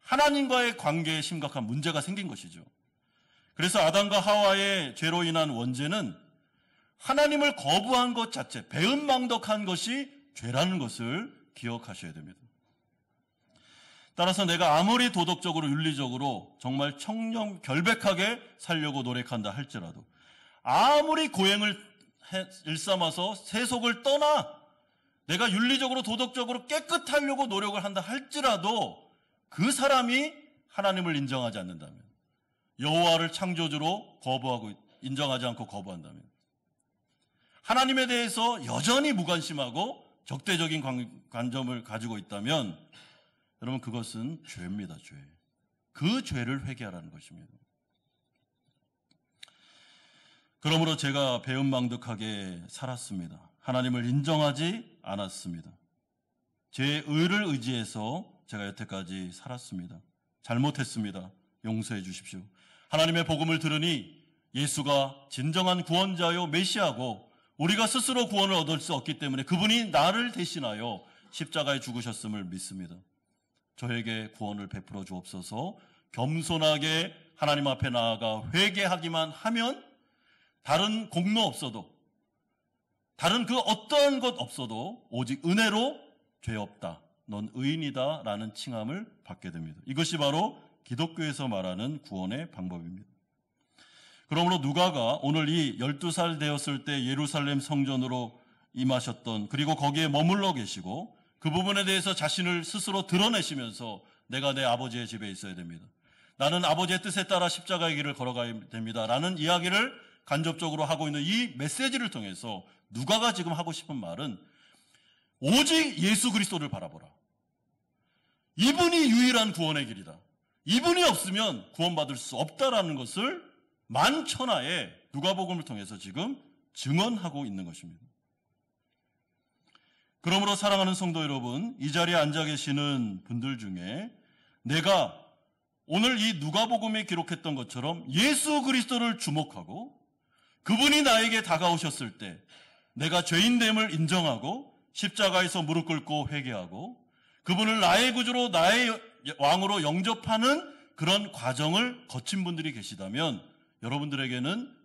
하나님과의 관계에 심각한 문제가 생긴 것이죠. 그래서 아담과 하와의 죄로 인한 원죄는 하나님을 거부한 것 자체, 배은망덕한 것이 죄라는 것을 기억하셔야 됩니다. 따라서 내가 아무리 도덕적으로 윤리적으로 정말 청렴 결백하게 살려고 노력한다 할지라도, 아무리 고행을 일삼아서 세속을 떠나 내가 윤리적으로 도덕적으로 깨끗하려고 노력을 한다 할지라도 그 사람이 하나님을 인정하지 않는다면, 여호와를 창조주로 거부하고 인정하지 않고 거부한다면, 하나님에 대해서 여전히 무관심하고 적대적인 관점을 가지고 있다면, 여러분 그것은 죄입니다. 죄. 그 죄를 회개하라는 것입니다. 그러므로 제가 배은망덕하게 살았습니다. 하나님을 인정하지 않았습니다. 제 의를 의지해서 제가 여태까지 살았습니다. 잘못했습니다. 용서해 주십시오. 하나님의 복음을 들으니 예수가 진정한 구원자요 메시아고 우리가 스스로 구원을 얻을 수 없기 때문에 그분이 나를 대신하여 십자가에 죽으셨음을 믿습니다. 저에게 구원을 베풀어 주옵소서. 겸손하게 하나님 앞에 나아가 회개하기만 하면 다른 공로 없어도, 다른 그 어떠한 것 없어도 오직 은혜로 죄 없다, 넌 의인이다 라는 칭함을 받게 됩니다. 이것이 바로 기독교에서 말하는 구원의 방법입니다. 그러므로 누가가 오늘 이 12살 되었을 때 예루살렘 성전으로 임하셨던, 그리고 거기에 머물러 계시고 그 부분에 대해서 자신을 스스로 드러내시면서 내가 내 아버지의 집에 있어야 됩니다, 나는 아버지의 뜻에 따라 십자가의 길을 걸어가야 됩니다 라는 이야기를 간접적으로 하고 있는 이 메시지를 통해서 누가가 지금 하고 싶은 말은 오직 예수 그리스도를 바라보라. 이분이 유일한 구원의 길이다. 이분이 없으면 구원받을 수 없다라는 것을 만천하에 누가복음을 통해서 지금 증언하고 있는 것입니다. 그러므로 사랑하는 성도 여러분, 이 자리에 앉아 계시는 분들 중에 내가 오늘 이 누가복음에 기록했던 것처럼 예수 그리스도를 주목하고 그분이 나에게 다가오셨을 때 내가 죄인됨을 인정하고 십자가에서 무릎 꿇고 회개하고 그분을 나의 구주로 나의 왕으로 영접하는 그런 과정을 거친 분들이 계시다면 여러분들에게는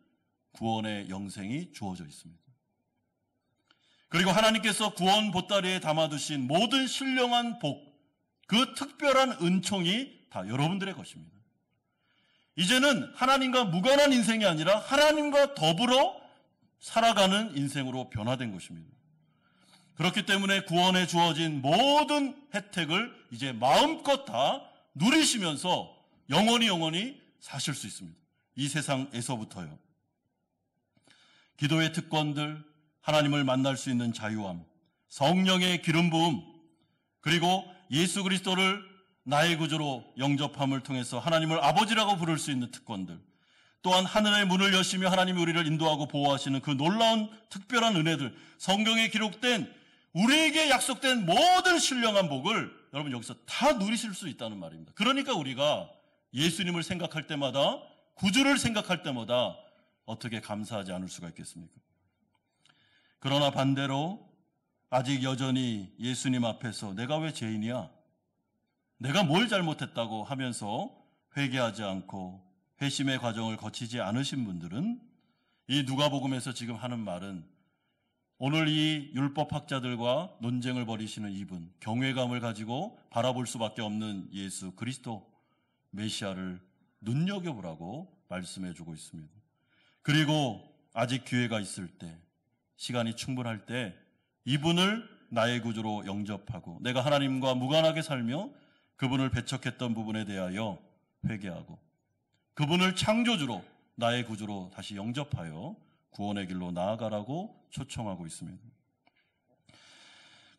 구원의 영생이 주어져 있습니다. 그리고 하나님께서 구원 보따리에 담아두신 모든 신령한 복, 그 특별한 은총이 다 여러분들의 것입니다. 이제는 하나님과 무관한 인생이 아니라 하나님과 더불어 살아가는 인생으로 변화된 것입니다. 그렇기 때문에 구원에 주어진 모든 혜택을 이제 마음껏 다 누리시면서 영원히 사실 수 있습니다. 이 세상에서부터요. 기도의 특권들, 하나님을 만날 수 있는 자유함, 성령의 기름 부음, 그리고 예수 그리스도를 나의 구주로 영접함을 통해서 하나님을 아버지라고 부를 수 있는 특권들, 또한 하늘의 문을 여시며 하나님이 우리를 인도하고 보호하시는 그 놀라운 특별한 은혜들, 성경에 기록된 우리에게 약속된 모든 신령한 복을 여러분 여기서 다 누리실 수 있다는 말입니다. 그러니까 우리가 예수님을 생각할 때마다, 구주를 생각할 때마다 어떻게 감사하지 않을 수가 있겠습니까? 그러나 반대로 아직 여전히 예수님 앞에서 내가 왜 죄인이야? 내가 뭘 잘못했다고 하면서 회개하지 않고 회심의 과정을 거치지 않으신 분들은 이 누가복음에서 지금 하는 말은 오늘 이 율법학자들과 논쟁을 벌이시는 이분, 경외감을 가지고 바라볼 수밖에 없는 예수 그리스도 메시아를 눈여겨보라고 말씀해주고 있습니다. 그리고 아직 기회가 있을 때, 시간이 충분할 때 이분을 나의 구주로 영접하고 내가 하나님과 무관하게 살며 그분을 배척했던 부분에 대하여 회개하고 그분을 창조주로 나의 구주로 다시 영접하여 구원의 길로 나아가라고 초청하고 있습니다.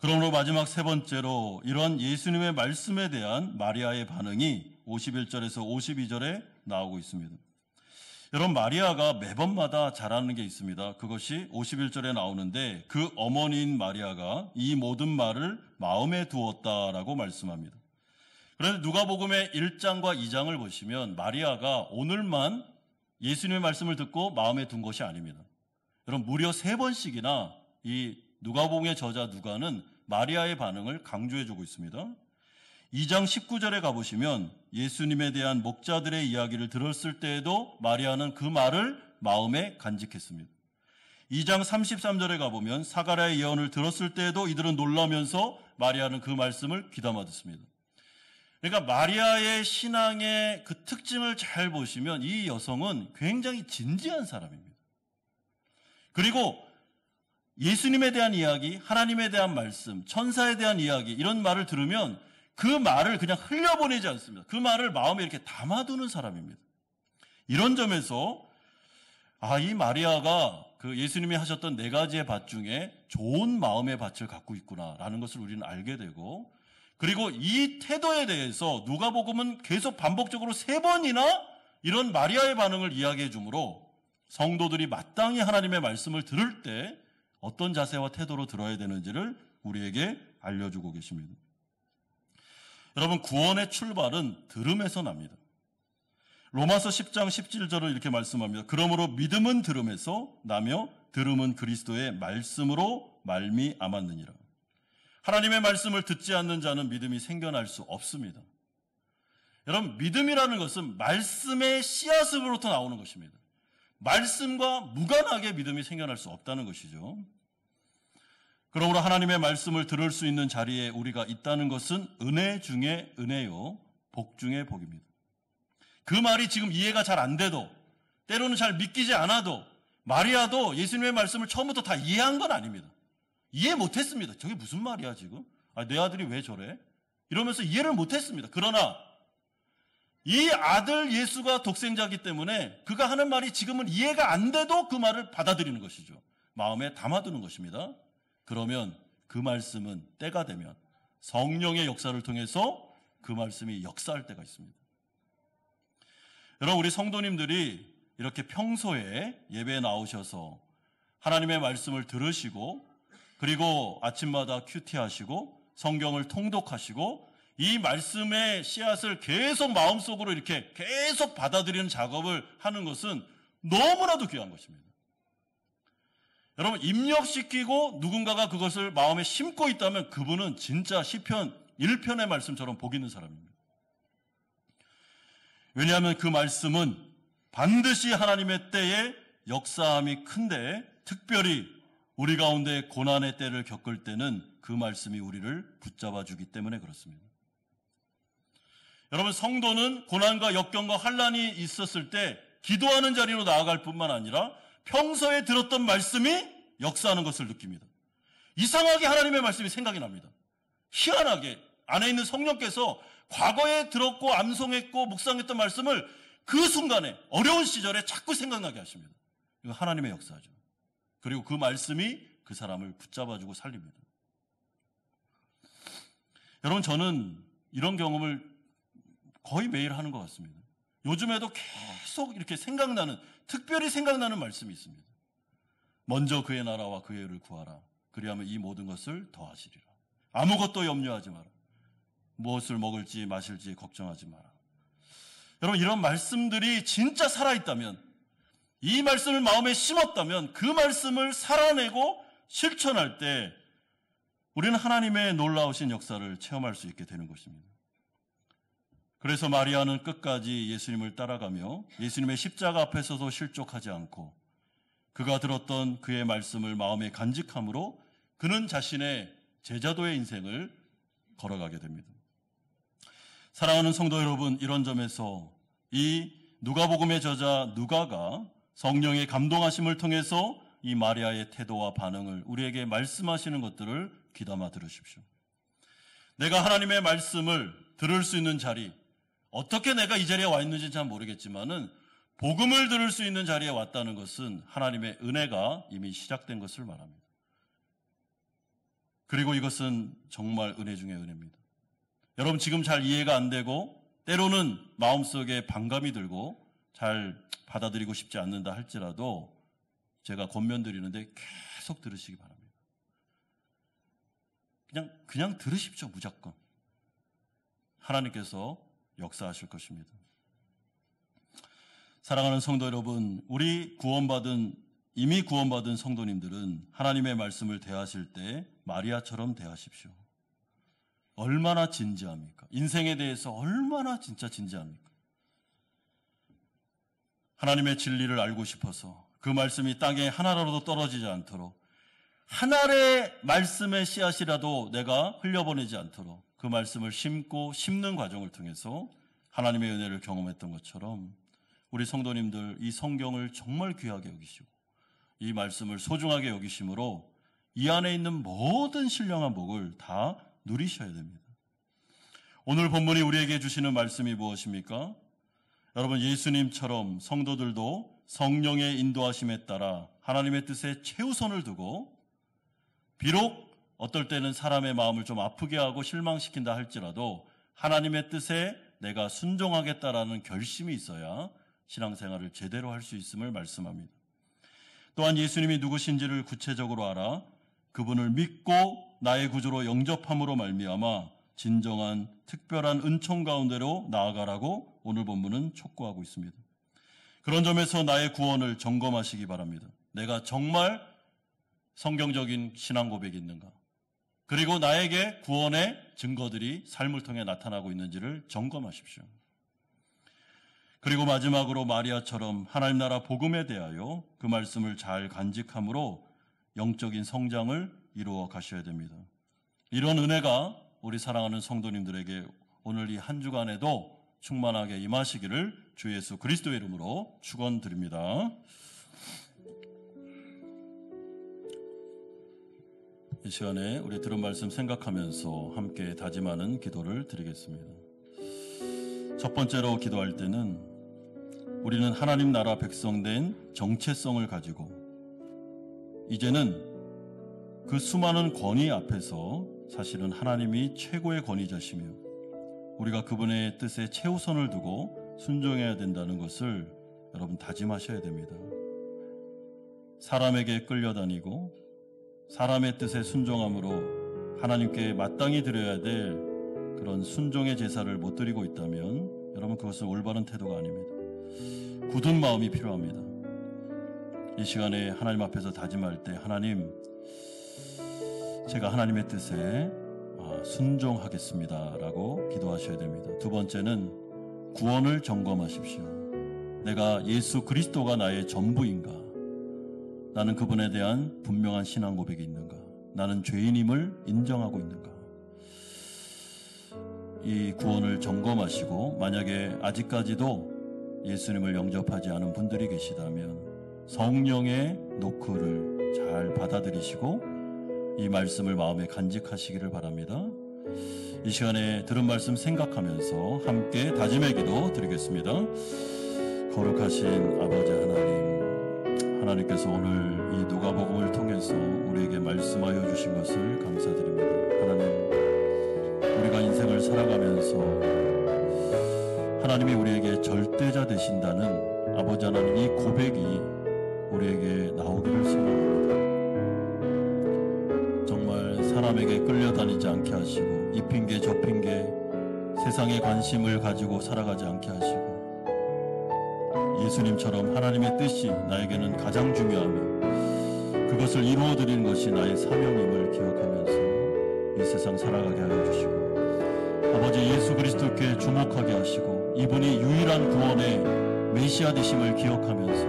그러므로 마지막 세 번째로 이런 예수님의 말씀에 대한 마리아의 반응이 51절에서 52절에 나오고 있습니다. 여러분, 마리아가 매번마다 잘하는 게 있습니다. 그것이 51절에 나오는데 그 어머니인 마리아가 이 모든 말을 마음에 두었다라고 말씀합니다. 그런데 누가복음의 1장과 2장을 보시면 마리아가 오늘만 예수님의 말씀을 듣고 마음에 둔 것이 아닙니다. 여러분, 무려 3번씩이나 이 누가복음의 저자 누가는 마리아의 반응을 강조해주고 있습니다. 2장 19절에 가보시면 예수님에 대한 목자들의 이야기를 들었을 때에도 마리아는 그 말을 마음에 간직했습니다. 2장 33절에 가보면 사가랴의 예언을 들었을 때에도 이들은 놀라면서 마리아는 그 말씀을 귀담아 듣습니다. 그러니까 마리아의 신앙의 그 특징을 잘 보시면 이 여성은 굉장히 진지한 사람입니다. 그리고 예수님에 대한 이야기, 하나님에 대한 말씀, 천사에 대한 이야기 이런 말을 들으면 그 말을 그냥 흘려보내지 않습니다. 그 말을 마음에 이렇게 담아두는 사람입니다. 이런 점에서 이 마리아가 그 예수님이 하셨던 4가지의 밭 중에 좋은 마음의 밭을 갖고 있구나라는 것을 우리는 알게 되고, 그리고 이 태도에 대해서 누가복음은 계속 반복적으로 3번이나 이런 마리아의 반응을 이야기해 주므로 성도들이 마땅히 하나님의 말씀을 들을 때 어떤 자세와 태도로 들어야 되는지를 우리에게 알려주고 계십니다. 여러분, 구원의 출발은 들음에서 납니다. 로마서 10장 17절을 이렇게 말씀합니다. 그러므로 믿음은 들음에서 나며 들음은 그리스도의 말씀으로 말미암았느니라. 하나님의 말씀을 듣지 않는 자는 믿음이 생겨날 수 없습니다. 여러분, 믿음이라는 것은 말씀의 씨앗으로부터 나오는 것입니다. 말씀과 무관하게 믿음이 생겨날 수 없다는 것이죠. 그러므로 하나님의 말씀을 들을 수 있는 자리에 우리가 있다는 것은 은혜 중에 은혜요, 복 중에 복입니다. 그 말이 지금 이해가 잘 안 돼도, 때로는 잘 믿기지 않아도, 마리아도 예수님의 말씀을 처음부터 다 이해한 건 아닙니다. 이해 못했습니다. 저게 무슨 말이야 지금? 내 아들이 왜 저래? 이러면서 이해를 못했습니다. 그러나 이 아들 예수가 독생자이기 때문에 그가 하는 말이 지금은 이해가 안 돼도 그 말을 받아들이는 것이죠. 마음에 담아두는 것입니다. 그러면 그 말씀은 때가 되면 성령의 역사를 통해서 그 말씀이 역사할 때가 있습니다. 여러분, 우리 성도님들이 이렇게 평소에 예배에 나오셔서 하나님의 말씀을 들으시고, 그리고 아침마다 큐티하시고 성경을 통독하시고 이 말씀의 씨앗을 계속 마음속으로 이렇게 계속 받아들이는 작업을 하는 것은 너무나도 귀한 것입니다. 여러분, 입력시키고 누군가가 그것을 마음에 심고 있다면 그분은 진짜 시편 1편의 말씀처럼 복 있는 사람입니다. 왜냐하면 그 말씀은 반드시 하나님의 때에 역사함이 큰데, 특별히 우리 가운데 고난의 때를 겪을 때는 그 말씀이 우리를 붙잡아 주기 때문에 그렇습니다. 여러분, 성도는 고난과 역경과 환난이 있었을 때 기도하는 자리로 나아갈 뿐만 아니라 평소에 들었던 말씀이 역사하는 것을 느낍니다. 이상하게 하나님의 말씀이 생각이 납니다. 희한하게 안에 있는 성령께서 과거에 들었고 암송했고 묵상했던 말씀을 그 순간에 어려운 시절에 자꾸 생각나게 하십니다. 이거 하나님의 역사죠. 그리고 그 말씀이 그 사람을 붙잡아주고 살립니다. 여러분, 저는 이런 경험을 거의 매일 하는 것 같습니다. 요즘에도 계속 이렇게 특별히 생각나는 말씀이 있습니다. 먼저 그의 나라와 그의 의를 구하라. 그리하면 이 모든 것을 더하시리라. 아무것도 염려하지 마라. 무엇을 먹을지 마실지 걱정하지 마라. 여러분, 이런 말씀들이 진짜 살아있다면, 이 말씀을 마음에 심었다면 그 말씀을 살아내고 실천할 때 우리는 하나님의 놀라우신 역사를 체험할 수 있게 되는 것입니다. 그래서 마리아는 끝까지 예수님을 따라가며 예수님의 십자가 앞에서도 실족하지 않고 그가 들었던 그의 말씀을 마음에 간직함으로 그는 자신의 제자도의 인생을 걸어가게 됩니다. 사랑하는 성도 여러분, 이런 점에서 이 누가복음의 저자 누가가 성령의 감동하심을 통해서 이 마리아의 태도와 반응을 우리에게 말씀하시는 것들을 귀담아 들으십시오. 내가 하나님의 말씀을 들을 수 있는 자리, 어떻게 내가 이 자리에 와 있는지 잘 모르겠지만은 복음을 들을 수 있는 자리에 왔다는 것은 하나님의 은혜가 이미 시작된 것을 말합니다. 그리고 이것은 정말 은혜 중에 은혜입니다. 여러분, 지금 잘 이해가 안 되고 때로는 마음속에 반감이 들고 잘 받아들이고 싶지 않는다 할지라도 제가 권면드리는데 계속 들으시기 바랍니다. 그냥 들으십시오. 무조건. 하나님께서 역사하실 것입니다. 사랑하는 성도 여러분, 이미 구원받은 성도님들은 하나님의 말씀을 대하실 때 마리아처럼 대하십시오. 얼마나 진지합니까? 인생에 대해서 얼마나 진짜 진지합니까? 하나님의 진리를 알고 싶어서 그 말씀이 땅에 하나라도 떨어지지 않도록, 한 알의 말씀의 씨앗이라도 내가 흘려보내지 않도록 그 말씀을 심는 과정을 통해서 하나님의 은혜를 경험했던 것처럼 우리 성도님들 이 성경을 정말 귀하게 여기시고 이 말씀을 소중하게 여기심으로 이 안에 있는 모든 신령한 복을 다 누리셔야 됩니다. 오늘 본문이 우리에게 주시는 말씀이 무엇입니까? 여러분, 예수님처럼 성도들도 성령의 인도하심에 따라 하나님의 뜻에 최우선을 두고, 비록 어떨 때는 사람의 마음을 좀 아프게 하고 실망시킨다 할지라도 하나님의 뜻에 내가 순종하겠다라는 결심이 있어야 신앙생활을 제대로 할 수 있음을 말씀합니다. 또한 예수님이 누구신지를 구체적으로 알아 그분을 믿고 나의 구주로 영접함으로 말미암아 진정한 특별한 은총 가운데로 나아가라고 오늘 본문은 촉구하고 있습니다. 그런 점에서 나의 구원을 점검하시기 바랍니다. 내가 정말 성경적인 신앙 고백이 있는가? 그리고 나에게 구원의 증거들이 삶을 통해 나타나고 있는지를 점검하십시오. 그리고 마지막으로 마리아처럼 하나님 나라 복음에 대하여 그 말씀을 잘 간직함으로 영적인 성장을 이루어 가셔야 됩니다. 이런 은혜가 우리 사랑하는 성도님들에게 오늘 이 한 주간에도 충만하게 임하시기를 주 예수 그리스도의 이름으로 축원드립니다. 이 시간에 우리 들은 말씀 생각하면서 함께 다짐하는 기도를 드리겠습니다. 첫 번째로 기도할 때는 우리는 하나님 나라 백성된 정체성을 가지고 이제는 그 수많은 권위 앞에서 사실은 하나님이 최고의 권위자시며 우리가 그분의 뜻에 최우선을 두고 순종해야 된다는 것을 여러분 다짐하셔야 됩니다. 사람에게 끌려다니고 사람의 뜻에 순종함으로 하나님께 마땅히 드려야 될 그런 순종의 제사를 못 드리고 있다면 여러분 그것은 올바른 태도가 아닙니다. 굳은 마음이 필요합니다. 이 시간에 하나님 앞에서 다짐할 때 하나님, 제가 하나님의 뜻에 순종하겠습니다 라고 기도하셔야 됩니다. 두 번째는 구원을 점검하십시오. 내가 예수 그리스도가 나의 전부인가? 나는 그분에 대한 분명한 신앙 고백이 있는가? 나는 죄인임을 인정하고 있는가? 이 구원을 점검하시고 만약에 아직까지도 예수님을 영접하지 않은 분들이 계시다면 성령의 노크를 잘 받아들이시고 이 말씀을 마음에 간직하시기를 바랍니다. 이 시간에 들은 말씀 생각하면서 함께 다짐의 기도 드리겠습니다. 거룩하신 아버지 하나님, 하나님께서 오늘 이 누가복음을 통해서 우리에게 말씀하여 주신 것을 감사드립니다. 하나님, 우리가 인생을 살아가면서 하나님이 우리에게 절대자 되신다는 아버지 하나님 이 고백이 우리에게 나오기를 소망합니다. 정말 사람에게 끌려다니지 않게 하시고 이 핑계 저 핑계 세상에 관심을 가지고 살아가지 않게 하시고 예수님처럼 하나님의 뜻이 나에게는 가장 중요하며 그것을 이루어드리는 것이 나의 사명임을 기억하면서 이 세상 살아가게 하여 주시고 아버지 예수 그리스도께 주목하게 하시고 이분이 유일한 구원의 메시아 되심을 기억하면서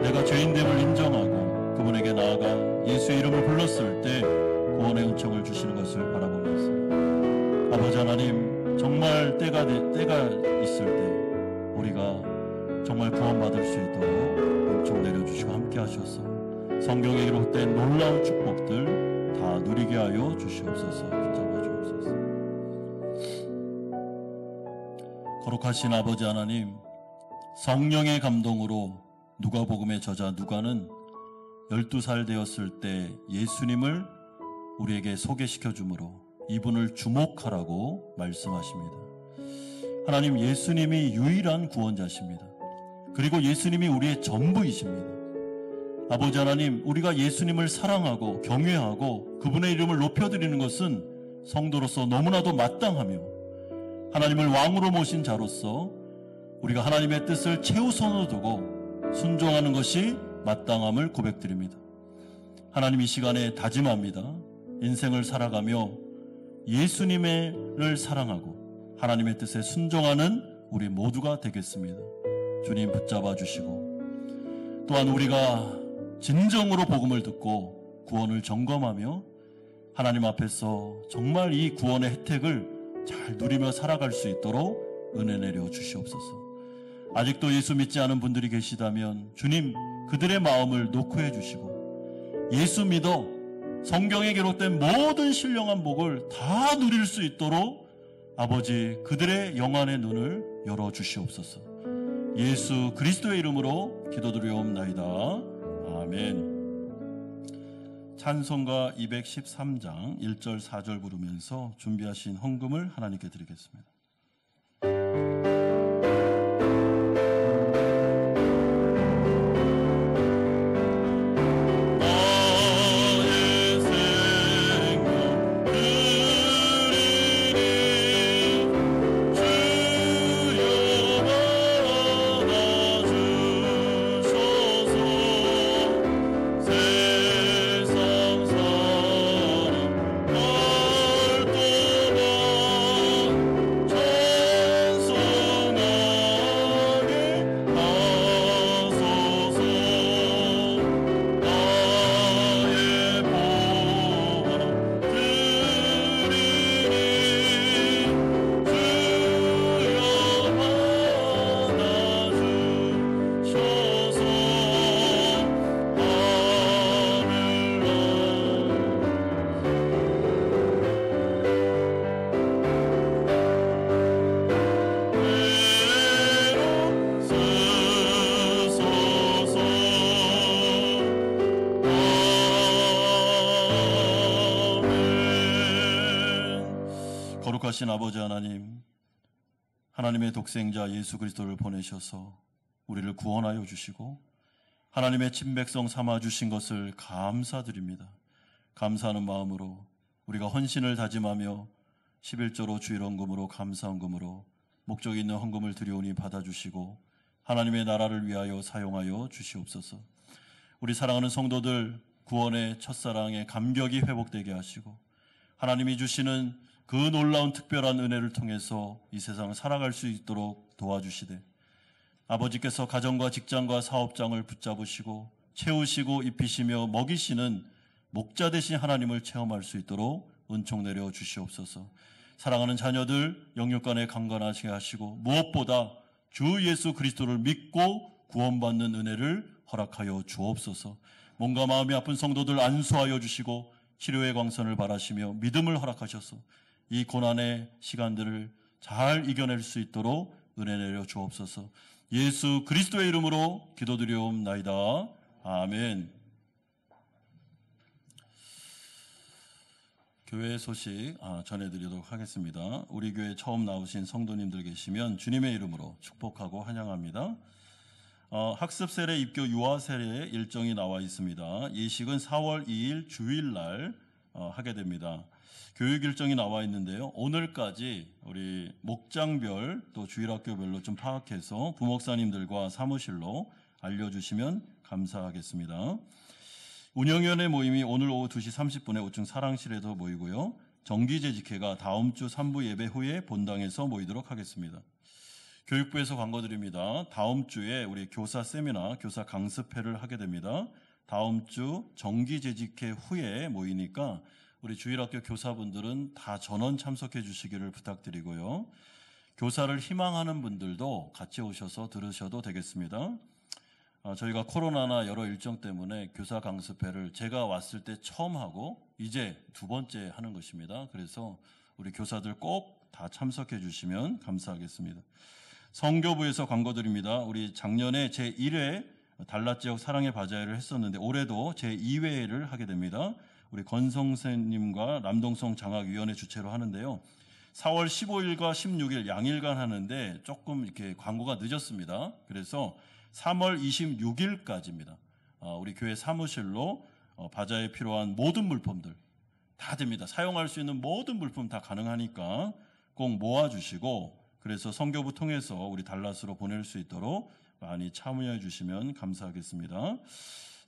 내가 죄인됨을 인정하고 그분에게 나아가 예수의 이름을 불렀을 때 구원의 은총을 주시는 것을 바라보면서 아버지 하나님 정말 때가 있을 때 우리가 정말 구원받을 수 있도록 은총 내려주시고 함께 하셔서 성경에 기록된 놀라운 축복들 다 누리게 하여 주시옵소서. 붙잡아 주옵소서. 거룩하신 아버지 하나님, 성령의 감동으로 누가복음의 저자 누가는 12살 되었을 때 예수님을 우리에게 소개시켜 주므로 이분을 주목하라고 말씀하십니다. 하나님, 예수님이 유일한 구원자십니다. 그리고 예수님이 우리의 전부이십니다. 아버지 하나님, 우리가 예수님을 사랑하고 경외하고 그분의 이름을 높여드리는 것은 성도로서 너무나도 마땅하며 하나님을 왕으로 모신 자로서 우리가 하나님의 뜻을 최우선으로 두고 순종하는 것이 마땅함을 고백드립니다. 하나님, 이 시간에 다짐합니다. 인생을 살아가며 예수님을 사랑하고 하나님의 뜻에 순종하는 우리 모두가 되겠습니다. 주님 붙잡아 주시고 또한 우리가 진정으로 복음을 듣고 구원을 점검하며 하나님 앞에서 정말 이 구원의 혜택을 잘 누리며 살아갈 수 있도록 은혜 내려 주시옵소서. 아직도 예수 믿지 않은 분들이 계시다면 주님 그들의 마음을 녹화해 주시고 예수 믿어 성경에 기록된 모든 신령한 복을 다 누릴 수 있도록 아버지 그들의 영안의 눈을 열어 주시옵소서. 예수 그리스도의 이름으로 기도드리옵나이다. 아멘. 찬송가 213장 1절 4절 부르면서 준비하신 헌금을 하나님께 드리겠습니다. 거룩하신 아버지 하나님, 하나님의 독생자 예수 그리스도를 보내셔서 우리를 구원하여 주시고 하나님의 친백성 삼아 주신 것을 감사드립니다. 감사하는 마음으로 우리가 헌신을 다짐하며 11조로 주일헌금으로 감사헌금으로 목적 있는 헌금을 드리오니 받아주시고 하나님의 나라를 위하여 사용하여 주시옵소서. 우리 사랑하는 성도들 구원의 첫사랑의 감격이 회복되게 하시고 하나님이 주시는 그 놀라운 특별한 은혜를 통해서 이 세상을 살아갈 수 있도록 도와주시되 아버지께서 가정과 직장과 사업장을 붙잡으시고 채우시고 입히시며 먹이시는 목자 되신 하나님을 체험할 수 있도록 은총 내려 주시옵소서. 사랑하는 자녀들 영육간에 강건하시게 하시고 무엇보다 주 예수 그리스도를 믿고 구원받는 은혜를 허락하여 주옵소서. 몸과 마음이 아픈 성도들 안수하여 주시고 치료의 광선을 바라시며 믿음을 허락하셔서 이 고난의 시간들을 잘 이겨낼 수 있도록 은혜 내려 주옵소서. 예수 그리스도의 이름으로 기도드리옵나이다. 아멘. 교회 소식 전해드리도록 하겠습니다. 우리 교회 처음 나오신 성도님들 계시면 주님의 이름으로 축복하고 환영합니다. 학습 세례, 입교, 유아 세례 일정이 나와 있습니다. 예식은 4월 2일 주일날 하게 됩니다. 교육 일정이 나와 있는데요. 오늘까지 우리 목장별 또 주일학교별로 좀 파악해서 부목사님들과 사무실로 알려주시면 감사하겠습니다. 운영위원회 모임이 오늘 오후 2시 30분에 5층 사랑실에서 모이고요. 정기재직회가 다음 주 3부 예배 후에 본당에서 모이도록 하겠습니다. 교육부에서 광고드립니다. 다음 주에 우리 교사 세미나, 교사 강습회를 하게 됩니다. 다음 주 정기재직회 후에 모이니까 우리 주일학교 교사분들은 다 전원 참석해 주시기를 부탁드리고요. 교사를 희망하는 분들도 같이 오셔서 들으셔도 되겠습니다. 저희가 코로나나 여러 일정 때문에 교사 강습회를 제가 왔을 때 처음 하고 이제 두 번째 하는 것입니다. 그래서 우리 교사들 꼭 다 참석해 주시면 감사하겠습니다. 성교부에서 광고드립니다. 우리 작년에 제1회 달랏지역 사랑의 바자회를 했었는데 올해도 제2회를 하게 됩니다. 우리 권성세님과 남동성 장학위원회 주최로 하는데요. 4월 15일과 16일 양일간 하는데 조금 이렇게 광고가 늦었습니다. 그래서 3월 26일까지입니다. 우리 교회 사무실로 바자회에 필요한 모든 물품들 다 됩니다. 사용할 수 있는 모든 물품 다 가능하니까 꼭 모아주시고 그래서 성교부 통해서 우리 달랏으로 보낼 수 있도록 많이 참여해 주시면 감사하겠습니다.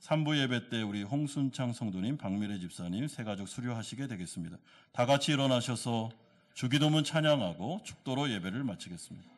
3부 예배 때 우리 홍순창 성도님, 박미래 집사님 새가족 수료하시게 되겠습니다. 다 같이 일어나셔서 주기도문 찬양하고 축도로 예배를 마치겠습니다.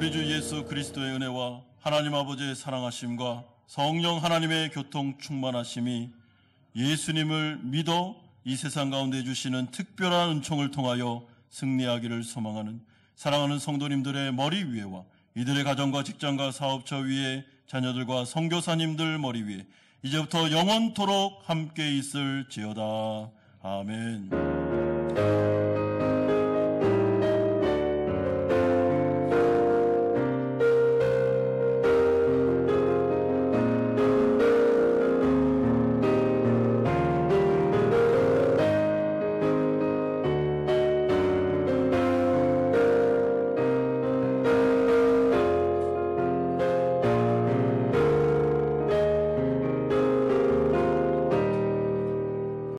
우리 주 예수 그리스도의 은혜와 하나님 아버지의 사랑하심과 성령 하나님의 교통 충만하심이 예수님을 믿어 이 세상 가운데 주시는 특별한 은총을 통하여 승리하기를 소망하는 사랑하는 성도님들의 머리 위에와 이들의 가정과 직장과 사업처 위에 자녀들과 선교사님들 머리 위에 이제부터 영원토록 함께 있을지어다. 아멘.